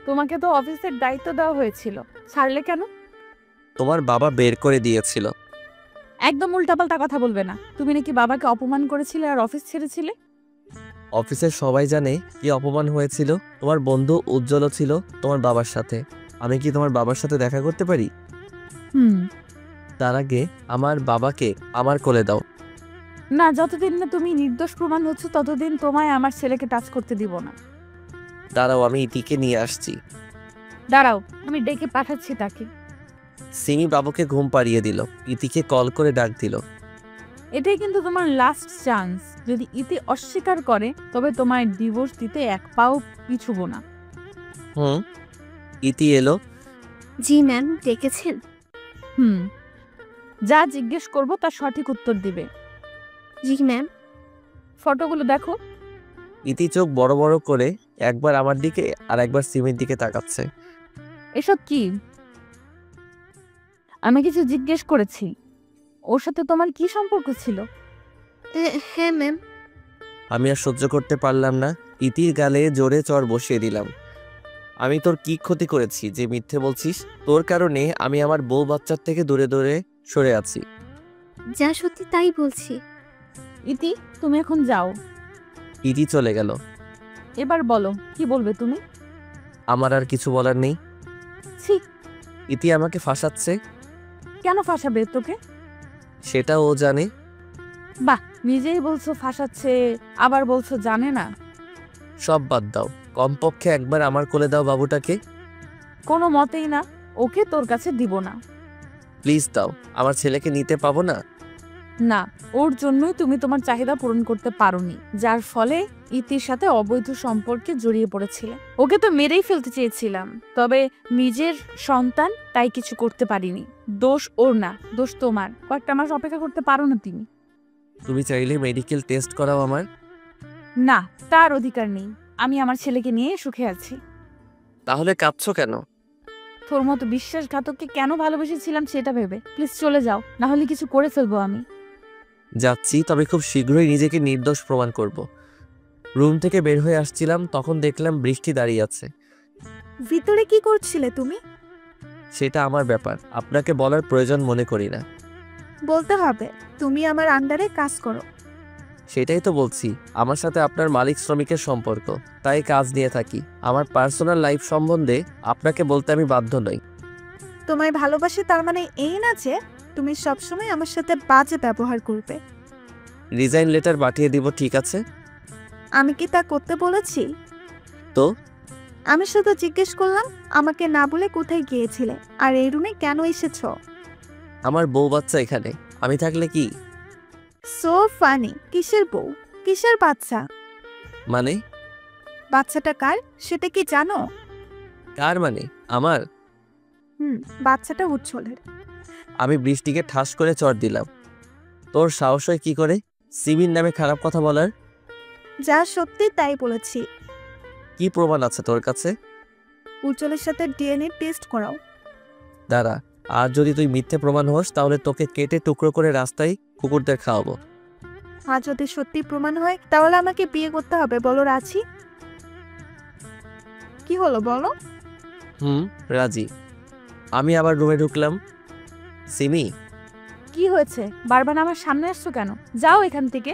তোমাকে তো অফিসের দায়িত্ব দেওয়া হয়েছিল, ছাড়লে কেন? তোমার বাবা বের করে দিয়েছিল। একদম উল্টাপাল্টা কথা বলবে না। তুমি নাকি বাবাকে অপমান করেছিলে আর অফিস ছেড়েছিলে। অফিসের সবাই জানে কি অপমান হয়েছিল। তোমার বন্ধু উজ্জ্বলও ছিল তোমার বাবার সাথে। আমি কি তোমার বাবার সাথে দেখা করতে পারি? তার আগে আমার বাবাকে আমার কোলে দাও। না, যতদিন না তুমি নির্দোষ প্রমাণ হচ্ছ ততদিন তোমায় আমার ছেলেকে টাচ করতে দিব না। দাঁড়াও, আমি ইতিকে নিয়ে আসছি। দাঁড়াও, আমি ডেকে পাঠাচ্ছি তাকে। সিমি বাবুকে ঘুম পাড়িয়ে দিল, ইতিকে কল করে ডাক দিল। এটাই কিন্তু তোমার লাস্ট চান্স। যদি ইতি অস্বীকার করে তবে তোমায় ডিভোর্স দিতে এক পাও পিছুব না। ইতি এলো। জি ম্যাম, ডেকেছেন? যা জিজ্ঞেস করব তার সঠিক উত্তর দিবে। জি ম্যাম। ফটোগুলো দেখো। ইতি চোখ বড় বড় করে একবার আমার দিকে আর একবার সিমির দিকে তাকাচ্ছে। এসব কি? আমি কিছু জিজ্ঞেস করেছি। ওর সাথে তোমার কি সম্পর্ক ছিল? হ্যাঁ ম্যাম। আমি আর সহ্য করতে পারলাম না, ইতির গালে জোরে চড় বসিয়ে দিলাম। আমি তোর কি ক্ষতি করেছি যে মিথ্যে বলছিস? তোর কারণে আমি আমার বউ বাচ্চার থেকে দূরে দূরে সরে আছি। যা সত্যি তাই বলছি। ইতি, তুমি এখন যাও। ইতি চলে গেল। এবার বলো, কি বলবে তুমি? আমার আর কিছু বলার নেই। ছি। ইতি আমাকে ফাঁসাচ্ছে। কেন ফাঁসাবে তোকে? সেটা ও জানে। বাহ, নিজেই বলছো ফাঁসাচ্ছে, আবার বলছো জানে না। সব বাদ দাও, কমপক্ষে একবার আমার কোলে দাও বাবুটাকে। কোনো মতেই না, ওকে তোর কাছে দিব না। প্লিজ দাও, আমার ছেলেকে নিতে পাবো না। না, ওর জন্যই তুমি তোমার চাহিদা পূরণ করতে পারোনি, যার ফলে ইতির সাথে অবৈধ সম্পর্কে জড়িয়ে পড়েছিলে। ওকে তো মেরেই ফেলতে চেয়েছিলাম, তবে নিজের সন্তান তাই কিছু করতে পারিনি। দোষ ওর না, দোষ তোমার। কয়েকটা মাস অপেক্ষা করতে পারো না তুমি? তুমি চাইলে মেডিকেল টেস্ট করাও আমার। না, তার অধিকার নেই। আমি আমার ছেলেকে নিয়ে সুখে আছি। তাহলে কাঁদছো কেন? তোর মতো বিশ্বাসঘাতককে কেন ভালোবেসেছিলাম সেটা ভেবে। প্লিজ চলে যাও, না হলে কিছু করে ফেলবো আমি। যাচ্ছি, তবে খুব শীঘ্রই নিজেকে নির্দোষ প্রমাণ করব। রুম থেকে বের হয়ে আসছিলাম, তখন দেখলাম বৃষ্টি দাঁড়িয়ে আছে। ভিতরে কি করছিলে তুমি? সেটা আমার ব্যাপার, আপনাকে বলার প্রয়োজন মনে করি না। বলতে হবে, তুমি আমার আন্ডারে কাজ করো। সেটাই তো বলছি, আমার সাথে আপনার মালিক শ্রমিকের সম্পর্ক, তাই কাজ নিয়ে থাকি। আমার পার্সোনাল লাইফ সম্বন্ধে আপনাকে বলতে আমি বাধ্য নই। তোমায় ভালোবাসি তার মানে এই না যে তুমি সবসময় আমার সাথে বাজে ব্যবহার করবে। রিজাইন লেটার পাঠিয়ে দিব, ঠিক আছে? আমি কি তা করতে বলেছি? তো আমি শুধু জিজ্ঞেস করলাম আমাকে না বলে কোথায় গিয়েছিলে আর এই রুমে কেন এসেছো। আমার বউ বাচ্চা এখানে, আমি থাকলে কি? So funny. কিসের বউ, কিসের বাচ্চা? মানে? বাচ্চাটা কার সেটা কি জানো? কার মানে? আমার? বাচ্চাটা উজ্জ্বলের। আমি বৃষ্টিকে ঠাস করে চড় দিলাম। তোর সাহস হয় কি করে সিমির নামে খারাপ কথা বলার? যা সত্যি তাই বলেছি। কি প্রমাণ আছে তোর কাছে? উজ্জ্বলের সাথে ডিএনএ টেস্ট করাও। দাঁড়া, আর যদি তুই মিথ্যে প্রমাণ হোস তাহলে তোকে কেটে টুকরো করে রাস্তায় কুকুরদের খাওয়াবো। আর যদি সত্যি প্রমাণ হয় তাহলে আমাকে বিয়ে করতে হবে, বলো রাজি? কি হলো বলো? রাজি। আমি আবার রুমে ঢুকলাম। সিমি, কি হয়েছে? বারবার আমার সামনে আসছো কেন? যাও এখান থেকে।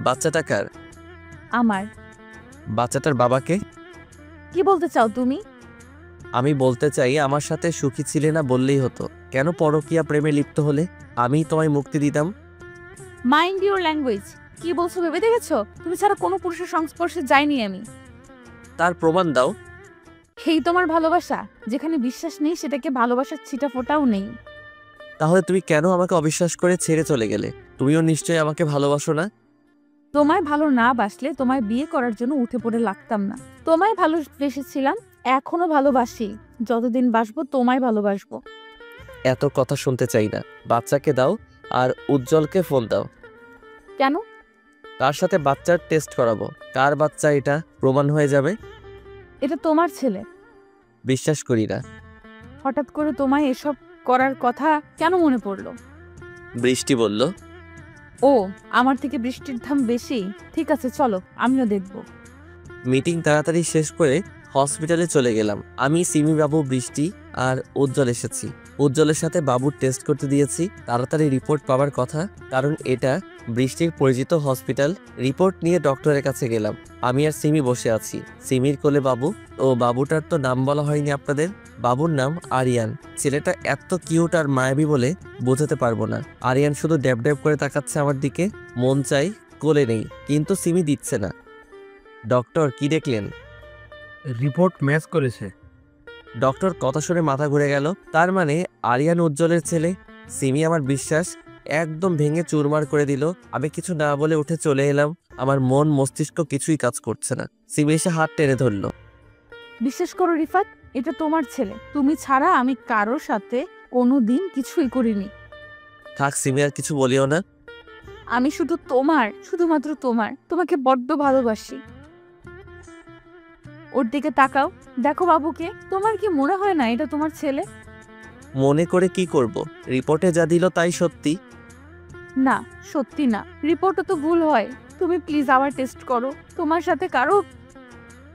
বাচ্চাটা কার? আমার। বাচ্চাটার বাবাকে? কি বলতে চাও তুমি? আমি বলতে চাই, আমার সাথে সুখী ছিলে না বললেই হতো, কেন পরকীয়া প্রেমে লিপ্ত হলে? আমি তোমায় মুক্তি দিতাম। Mind your language. কি বলছো ভেবে দেখেছো? তুমি ছাড়া কোনো পুরুষের সংস্পর্শে যাইনি আমি। তার প্রমাণ দাও। এই তোমার ভালোবাসা, যেখানে বিশ্বাস নেই সেটাকে ভালোবাসার ছিটা ফোটাও নেই। তাহলে তুমি কেন আমাকে অবিশ্বাস করে ছেড়ে চলে গেলে? তুমিও নিশ্চয়ই আমাকে ভালোবাসো না? তোমায় ভালো না বাসলে তোমায় বিয়ে করার জন্য উঠে পড়ে লাগতাম না। তোমায় ভালোবেসেছিলাম, এখনো ভালোবাসি। যতদিন বাসবো তোমায় ভালোবাসবো। এত কথা শুনতে চাই না। বাচ্চাকে দাও আর উজ্জ্বলকে ফোন দাও। কেন? তার সাথে বাচ্চার টেস্ট করাবো। কার বাচ্চা এটা প্রমাণ হয়ে যাবে। এটা তোমার ছেলে। বিশ্বাস করি না। হঠাৎ করে তোমায় এসব করার কথা কেন মনে পড়লো? বৃষ্টি বলল। ও, আমার থেকে বৃষ্টির দাম বেশি। ঠিক আছে চলো, আমিও দেখবো। মিটিং তাড়াতাড়ি শেষ করে হসপিটালে চলে গেলাম। আমি, সিমি বাবু, বৃষ্টি আর উজ্জ্বল এসেছি। উজ্জ্বলের সাথে বাবুর টেস্ট করতে দিয়েছি। তাড়াতাড়ি রিপোর্ট পাওয়ার কথা, কারণ এটা বৃষ্টির পরিচিত হসপিটাল। রিপোর্ট নিয়ে ডক্টরের কাছে গেলাম। আমি আর সিমি বসে আছি। সিমির কোলে বাবু। ও বাবুটার তো নাম বলা হয়নি আপনাদের। বাবুর নাম আরিয়ান। ছেলেটা এত কিউট আর মায়াবী বলে বোঝাতে পারবো না। আরিয়ান শুধু ড্যাব ড্যাব করে তাকাচ্ছে আমার দিকে। মন চাই কোলে নেই, কিন্তু সিমি দিচ্ছে না। ডক্টর, কি দেখলেন? রিপোর্ট ম্যাচ করেছে। ডক্টর কথা শুনে মাথা ঘুরে গেল। তার মানে আরিয়ান উজ্জ্বলের ছেলে। সিমি আমার বিশ্বাস একদম ভেঙে চুরমার করে দিল। আমি কিছু না বলে উঠে চলে এলাম। আমার মন মস্তিষ্ক কিছুই কাজ করছে না। সিমি এসে হাত টেনে ধরলো। বিশ্বাস করো রিফাত, এটা তোমার ছেলে। তুমি ছাড়া আমি কারোর সাথে কোনোদিন কিছুই করিনি। থাক সিমি, আর কিছু বলিও না। আমি শুধু তোমার, শুধুমাত্র তোমার। তোমাকে বড্ড ভালোবাসি। ওর দিকে তাকাও, দেখো বাবুকে। তোমার কি মনে হয় না এটা তোমার ছেলে? মনে করে কি করব? রিপোর্টে যা দিল তাই সত্যি। না, সত্যি না। রিপোর্টও তো ভুল হয়। তুমি প্লিজ আবার টেস্ট করো। তোমার সাথে কারো।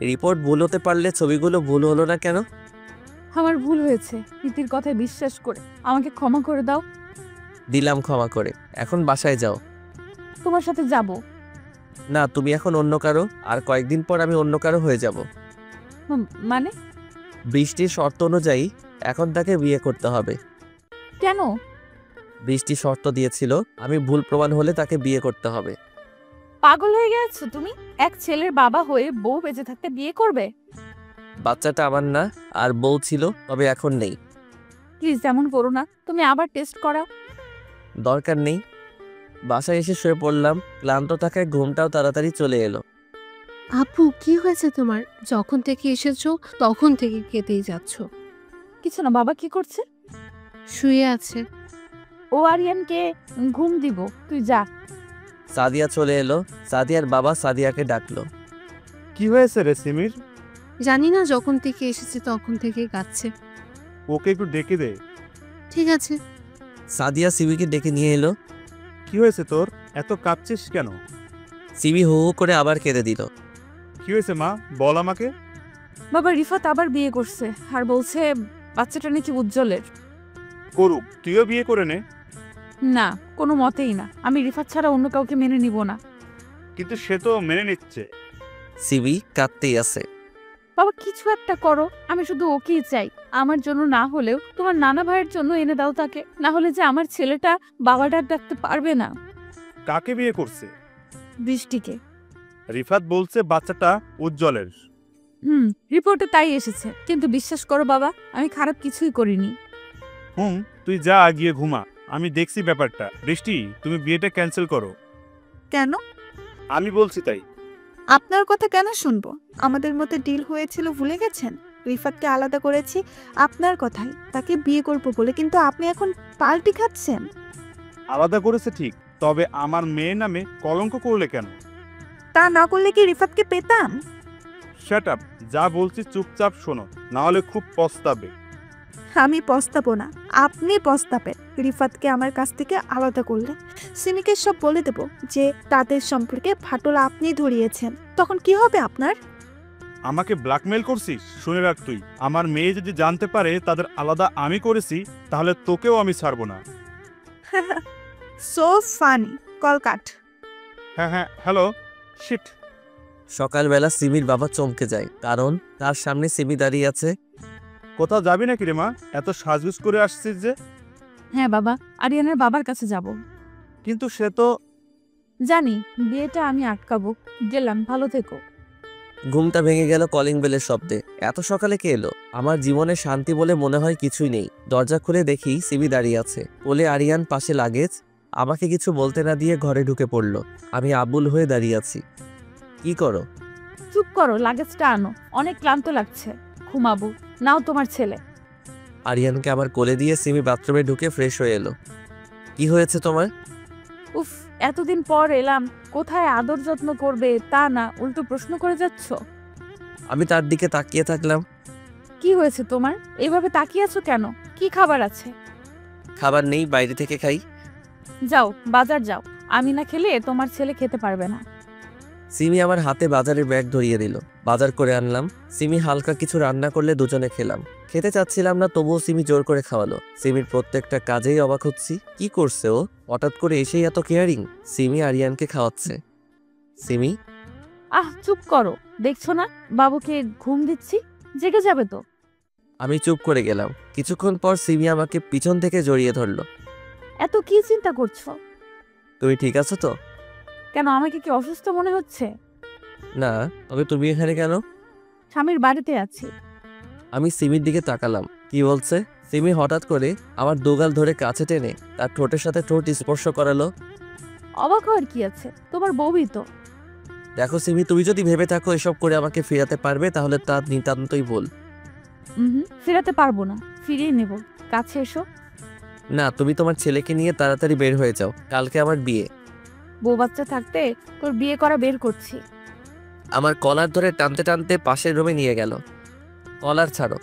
রিপোর্ট ভুল হতে পারলে ছবিগুলো ভুল হলো না কেন? আমার ভুল হয়েছে। রীতির কথায় বিশ্বাস করে আমাকে ক্ষমা করে দাও। দিলাম ক্ষমা করে। এখন বাসায় যাও। তোমার সাথে যাব না, তুমি এখন অন্য কারো, আর কয়েকদিন পর আমি অন্য কারো হয়ে যাব। মানে? বৃষ্টির শর্ত অনুযায়ী এখন তাকে বিয়ে করতে হবে। কেন? বৃষ্টি শর্ত দিয়েছিল, আমি ভুল প্রমাণ হলে তাকে বিয়ে করতে হবে। পাগল হয়ে গেছো তুমি? এক ছেলের বাবা হয়ে বউ বেঁচে থাকতে বিয়ে করবে? বাচ্চাটা আমার না, আর বউ ছিল, তবে এখন নেই। প্লিজ এমন করো না। তুমি আবার টেস্ট করাও। দরকার নেই। বাসায় এসে শুয়ে পড়লাম। ক্লান্ত থাকায় ঘুমটাও তাড়াতাড়ি চলে এলো। আপু, কি হয়েছে তোমার? যখন থেকে এসেছো তখন থেকে কেঁদেই যাচ্ছ। কিছু না। বাবা কি করছে? শুয়ে আছে। ও আরিয়ানকে ঘুম দিব, তুই যা। সাদিয়া চলে এলো। সাদিয়ার বাবা সাদিয়াকে ডাকলো। কি হয়েছে রে সিমির? জানি না, যখন থেকে এসেছে তখন থেকে কাঁদছে। ওকে একটু ডেকে দে। ঠিক আছে। সাদিয়া সিমিকে ডেকে নিয়ে এলো। কি হয়েছে তোর? এত কাঁপছিস কেন? সিমি হু হু করে আবার কেঁদে দিল। কি হয়েছে মা, বল আমাকে। বাবা রিফাত আবার বিয়ে করছে আর বলছে বাচ্চাটা নাকি উজ্জ্বলের। করুক, তুইও বিয়ে করে নে। না, কোনো মতেই না। আমি রিফাত ছাড়া অন্য কাউকে মেনে নিব না। কিন্তু সে তো মেনে নিচ্ছে। সিমি কাঁদতেই আছে। বাবা কিছু একটা করো, আমি শুধু ওকেই চাই। আমার জন্য না হলেও তোমার নানা ভাইয়ের জন্য এনে দাও তাকে, না হলে যে আমার ছেলেটা বাবা ডাক ডাকতে পারবে না। কাকে বিয়ে করছে? বৃষ্টিকে। রিফাত বলছে বাচ্চাটা উজ্জ্বলের। রিপোর্টে তাই এসেছে, কিন্তু বিশ্বাস করো বাবা, আমি খারাপ কিছুই করিনি। তুই যা গিয়ে ঘুমা, আমি দেখছি ব্যাপারটা। বৃষ্টি, তুমি বিয়েটা ক্যান্সেল করো। কেন? আমি বলছি তাই। আপনার কথা কেন শুনবো? আমাদের মধ্যে ডিল হয়েছিল ভুলে গেছেন? রিফাতকে আলাদা করেছি আপনার কথাই, তাকে বিয়ে করবো বলে, কিন্তু আপনি এখন পাল্টি খাচ্ছেন। আলাদা করেছে ঠিক, তবে আমার মেয়ের নামে কলঙ্ক করলে কেন? তা না করলে কি রিফাতকে পেতাম? শাট আপ, যা বলছি চুপচাপ শোনো, না হলে খুব পস্তাবে। আমি পস্তাবো না, আপনি পস্তাবেন। রিফাতকে আমার কাছ থেকে আলাদা করলে সিমিকে সব বলে দেব যে তাদের সম্পর্কে ফাটল আপনি ধরিয়েছেন। তখন কি হবে আপনার? আমাকে ব্ল্যাকমেল করছিস? শুনে রাখ, তুই আমার মেয়ে যদি জানতে পারে তাদের আলাদা আমি করেছি, তাহলে তোকেও আমি ছাড়বো না। So funny. কল কাট। হ্যাঁ, হ্যালো। শিট। সকালবেলা সিমির বাবা চমকে যায়, কারণ তার সামনে সিমি দাঁড়িয়ে আছে। কোথাও যাবি নাকি রে মা? এত সাজগুজ করে আসছিস যে? হ্যাঁ বাবা, আরিয়ানের বাবার কাছে যাব। কিন্তু সে তো। জানি, বিয়েটা আমি আটকাবো। গেলাম, ভালো থেকো। ঘুমটা ভেঙে গেল কলিং বেলের শব্দে। এত সকালে কে এলো? আমার জীবনে শান্তি বলে মনে হয় কিছুই নেই। দরজা খুলে দেখি সিমি দাঁড়িয়ে আছে, কোলে আরিয়ান, পাশে লাগেজ। আমাকে কিছু বলতে না দিয়ে ঘরে ঢুকে পড়ল। আমি আবুল হয়ে দাঁড়িয়ে আছি। কি করো? চুপ করো, লাগেজটা আনো। অনেক ক্লান্ত লাগছে, ঘুমাবো। নাও তোমার ছেলে। আরিয়ানকে আবার কোলে দিয়ে সিমি বাথরুমে ঢুকে ফ্রেশ হয়ে এলো। কি হয়েছে তোমার? উফ, এতদিন পর এলাম, কোথায় আদর যত্ন করবে তা না, উল্টো প্রশ্ন করে যাচ্ছ। আমি তার দিকে তাকিয়ে থাকলাম। কি হয়েছে তোমার? এভাবে তাকিয়ে আছো কেন? কি খাবার আছে? খাবার নেই, বাইরে থেকে খাই। যাও, বাজার যাও। আমি না খেলে তোমার ছেলে খেতে পারবে না। সিমি আমার হাতে বাজারের ব্যাগ ধরিয়ে দিল। বাজার করে আনলাম। সিমি হালকা কিছু রান্না করলে দুজনে খেলাম। খেতে চাচ্ছিলাম না, তবুও সিমি জোর করে খাওয়ালো। সিমির প্রত্যেকটা কাজেই অবাক হচ্ছি। কি করছে ও? হঠাৎ করে এসেই এত কেয়ারিং। সিমি আরিয়ানকে খাওয়াচ্ছে। সিমি, চুপ করো। দেখছো না বাবুকে ঘুম দিচ্ছি, জেগে যাবে তো। আমি চুপ করে গেলাম। কিছুক্ষণ পর সিমি আমাকে পিছন থেকে জড়িয়ে ধরলো। এত কি চিন্তা করছো? তুমি ঠিক আছো তো? কেন, আমাকে কি অসুস্থ মনে হচ্ছে? না, তবে তুমি এখানে কেন? স্বামীর বাড়িতে আছি। আমি সিমির দিকে তাকালাম। কি বলছে? সিমি হঠাৎ করে আমার দুগাল ধরে কাছে টেনে তার ঠোঁটের সাথে ঠোঁট স্পর্শ করালো। অবাক হওয়ার কি আছে, তোমার বউই তো। দেখো সিমি, তুমি যদি ভেবে থাকো এসব করে আমাকে ফেরাতে পারবে, তাহলে তা নিতান্তই ভুল। ফেরাতে পারবো না, ফিরিয়ে নেব। কাছে এসো। না, তুমি তোমার ছেলেকে নিয়ে তাড়াতাড়ি বের হয়ে যাও, কালকে আমার বিয়ে। বউ বাচ্চা থাকতে তোর বিয়ে করা বের করছি। আমার কলার ধরে টানতে টানতে পাশের রুমে নিয়ে গেল। কলার ছাড়ো।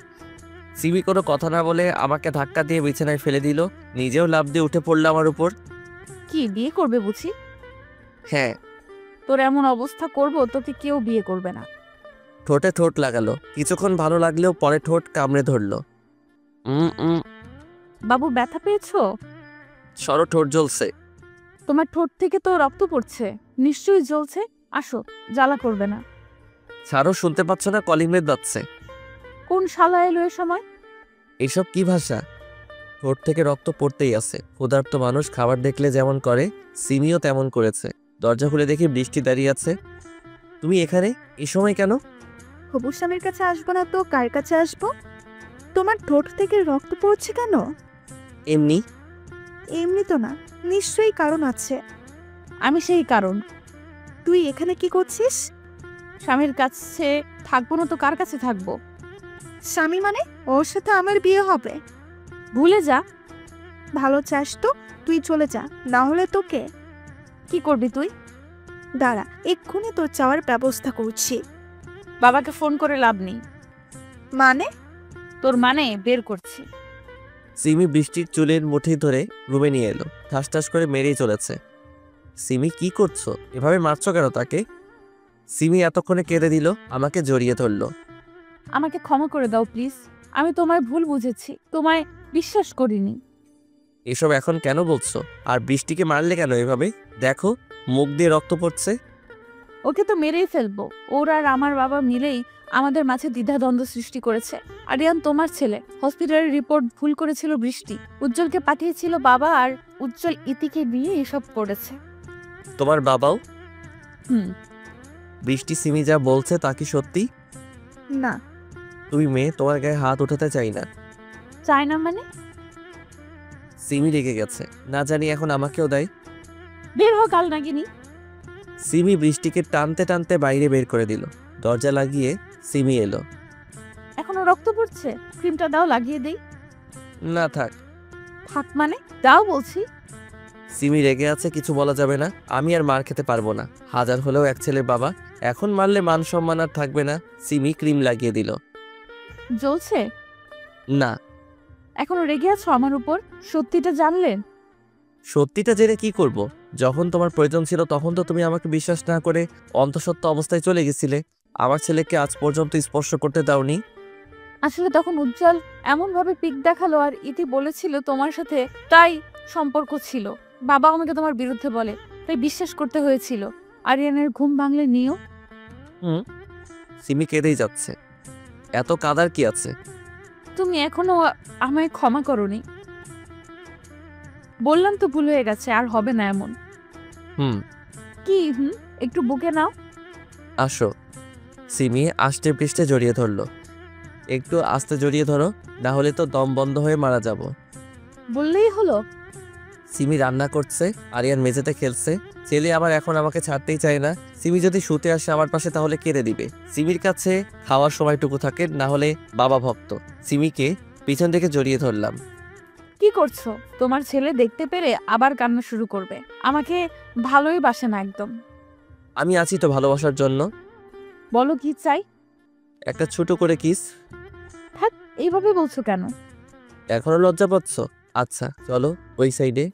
সিমি কোনো কথা না বলে আমাকে ধাক্কা দিয়ে বিছানায় ফেলে দিল। নিজেও লাফ দিয়ে উঠে পড়লো আমার উপর। কি বিয়ে করবে বুঝি? হ্যাঁ। তোর এমন অবস্থা করব, তোকে কেউ বিয়ে করবে না। ঠোঁটে ঠোঁট লাগালো। কিছুক্ষণ ভালো লাগলেও পরে ঠোঁট কামড়ে ধরলো। বাবু, ব্যথা পেয়েছো? সরো, ঠোঁট জ্বলছে। তোমার ঠোঁট থেকে তো রক্ত পড়ছে, নিশ্চয়ই জ্বলছে। আসো, জ্বালা করবে না। ছাড়ো, শুনতে পাচ্ছ না কলিং বেল বাজছে? কোন শালা এলো এ সময়? এইসব কি ভাষা? ঠোঁট থেকে রক্ত পড়তেই আছে। ক্ষুধার্ত মানুষ খাবার দেখলে যেমন করে, সিমিও তেমন করেছে। দরজা খুলে দেখি বৃষ্টি দাঁড়িয়ে আছে। তুমি এখানে এই সময় কেন? হবু স্বামীর কাছে আসবো না তো কার কাছে আসবো? তোমার ঠোঁট থেকে রক্ত পড়ছে কেন? এমনি। এমনি তো না, নিশ্চয়ই কারণ আছে। আমি সেই কারণ। তুই এখানে কি করছিস? স্বামীর কাছে থাকবো না তো কার কাছে থাকবো? স্বামী মানে? ওর সাথে আমার বিয়ে হবে। ভুলে যা। ভালো চাস তো তুই চলে যা, না হলে তোকে। কি করবি তুই? দাঁড়া, এক্ষুনি তোর চাওয়ার ব্যবস্থা করছি। বাবাকে ফোন করে লাভ নেই। মানে? তোর মানে বের করছি। সিমি বৃষ্টির চুলের মুঠি ধরে রুমে নিয়ে এলো। ঠাস ঠাস করে মেরেই চলেছে। সিমি কি করছো? এভাবে মারছো কেন তাকে? সিমি এতক্ষণে কেঁদে দিল, আমাকে জড়িয়ে ধরলো। আমাকে ক্ষমা করে দাও প্লিজ। আমি তোমায় ভুল বুঝেছি, তোমায় বিশ্বাস করিনি। এসব এখন কেন বলছো? আর বৃষ্টিকে মারলে কেন এভাবে? দেখো মুখ দিয়ে রক্ত পড়ছে। ওকে তো মেরেই ফেলবো। ওর আর আমার বাবা মিলেই আমাদের মাঝে দ্বিধাদ্বন্দ্ব সৃষ্টি করেছে। আরিয়ান তোমার ছেলে। হসপিটালের রিপোর্ট ভুল করেছিল বৃষ্টি। উজ্জ্বলকে পাঠিয়েছিল বাবা, আর উজ্জ্বল ইতিকে দিয়ে এসব করেছে। তোমার বাবাও? হুম। বৃষ্টি সিমি যা বলছে তা কি সত্যি? না। তুমি মেয়ে, তোমার গায়ে হাত উঠাতে চাই না। চাই না মানে? সিমি রেগে গেছে, না জানি এখন আমাকেও দেয়। বের হো কাল নাগিনি। সিমি বৃষ্টিকে টানতে টানতে বাইরে বের করে দিল। দরজা লাগিয়ে সিমি এলো। এখনো রক্ত পড়ছে, ক্রিমটা দাও লাগিয়ে দেই। না থাক। থাক মানে? দাও বলছি। সিমি রেগে আছে, কিছু বলা যাবে না। আমি আর মার খেতে পারবো না, হাজার হলেও এক ছেলের বাবা। এখন মারলে মান সম্মান আর থাকবে না। সিমি ক্রিম লাগিয়ে দিল। জ্বলছে? না। এখনো রেগে আছো আমার উপর? সত্যিটা জানলেন? সত্যিটা জেনে কি করব? যখন তোমার প্রয়োজন ছিল তখন তো তুমি আমাকে বিশ্বাস না করে অন্তঃসত্ত্বা অবস্থায় চলে গেছিলে। আমার ছেলেকে আজ পর্যন্ত স্পর্শ করতে দাওনি। আসলে তখন উজ্জ্বল এমন ভাবে পিক দেখালো আর ইতি বলেছিল তোমার সাথে তাই সম্পর্ক ছিল। বাবা আমাকে তোমার বিরুদ্ধে বলে, তাই বিশ্বাস করতে হয়েছিল। আরিয়ানের ঘুম ভাঙলে নিও। সিমি কেঁদেই যাচ্ছে। এত কাদার কি আছে? তুমি এখনো আমায় ক্ষমা করোনি। বললাম তো ভুল হয়ে গেছে, আর হবে না এমন। কি একটু বুকে নাও। আসো। সিমি আষ্টে পৃষ্ঠে জড়িয়ে ধরলো। একটু আস্তে জড়িয়ে ধরো, না হলে তো দম বন্ধ হয়ে মারা যাব। বললেই হলো। সিমি রান্না করছে, আরিয়ান মেঝেতে খেলছে। ছেলে আবার এখন আমাকে ছাড়তেই চায় না। সিমি যদি শুতে আসে আমার পাশে তাহলে কেড়ে দিবে। সিমির কাছে খাওয়ার সময়টুকু থাকে, না হলে বাবা ভক্ত। সিমিকে পিছন থেকে জড়িয়ে ধরলাম। কি করছো? তোমার ছেলে দেখতে পেরে আবার কান্না শুরু করবে। আমাকে ভালোই বাসে না একদম। আমি আছি তো ভালোবাসার জন্য। বলো কি চাই? একটা ছোট করে কিস। থাক, এইভাবে বলছো কেন? এখনো লজ্জা পাচ্ছ? আচ্ছা চলো ওই সাইডে।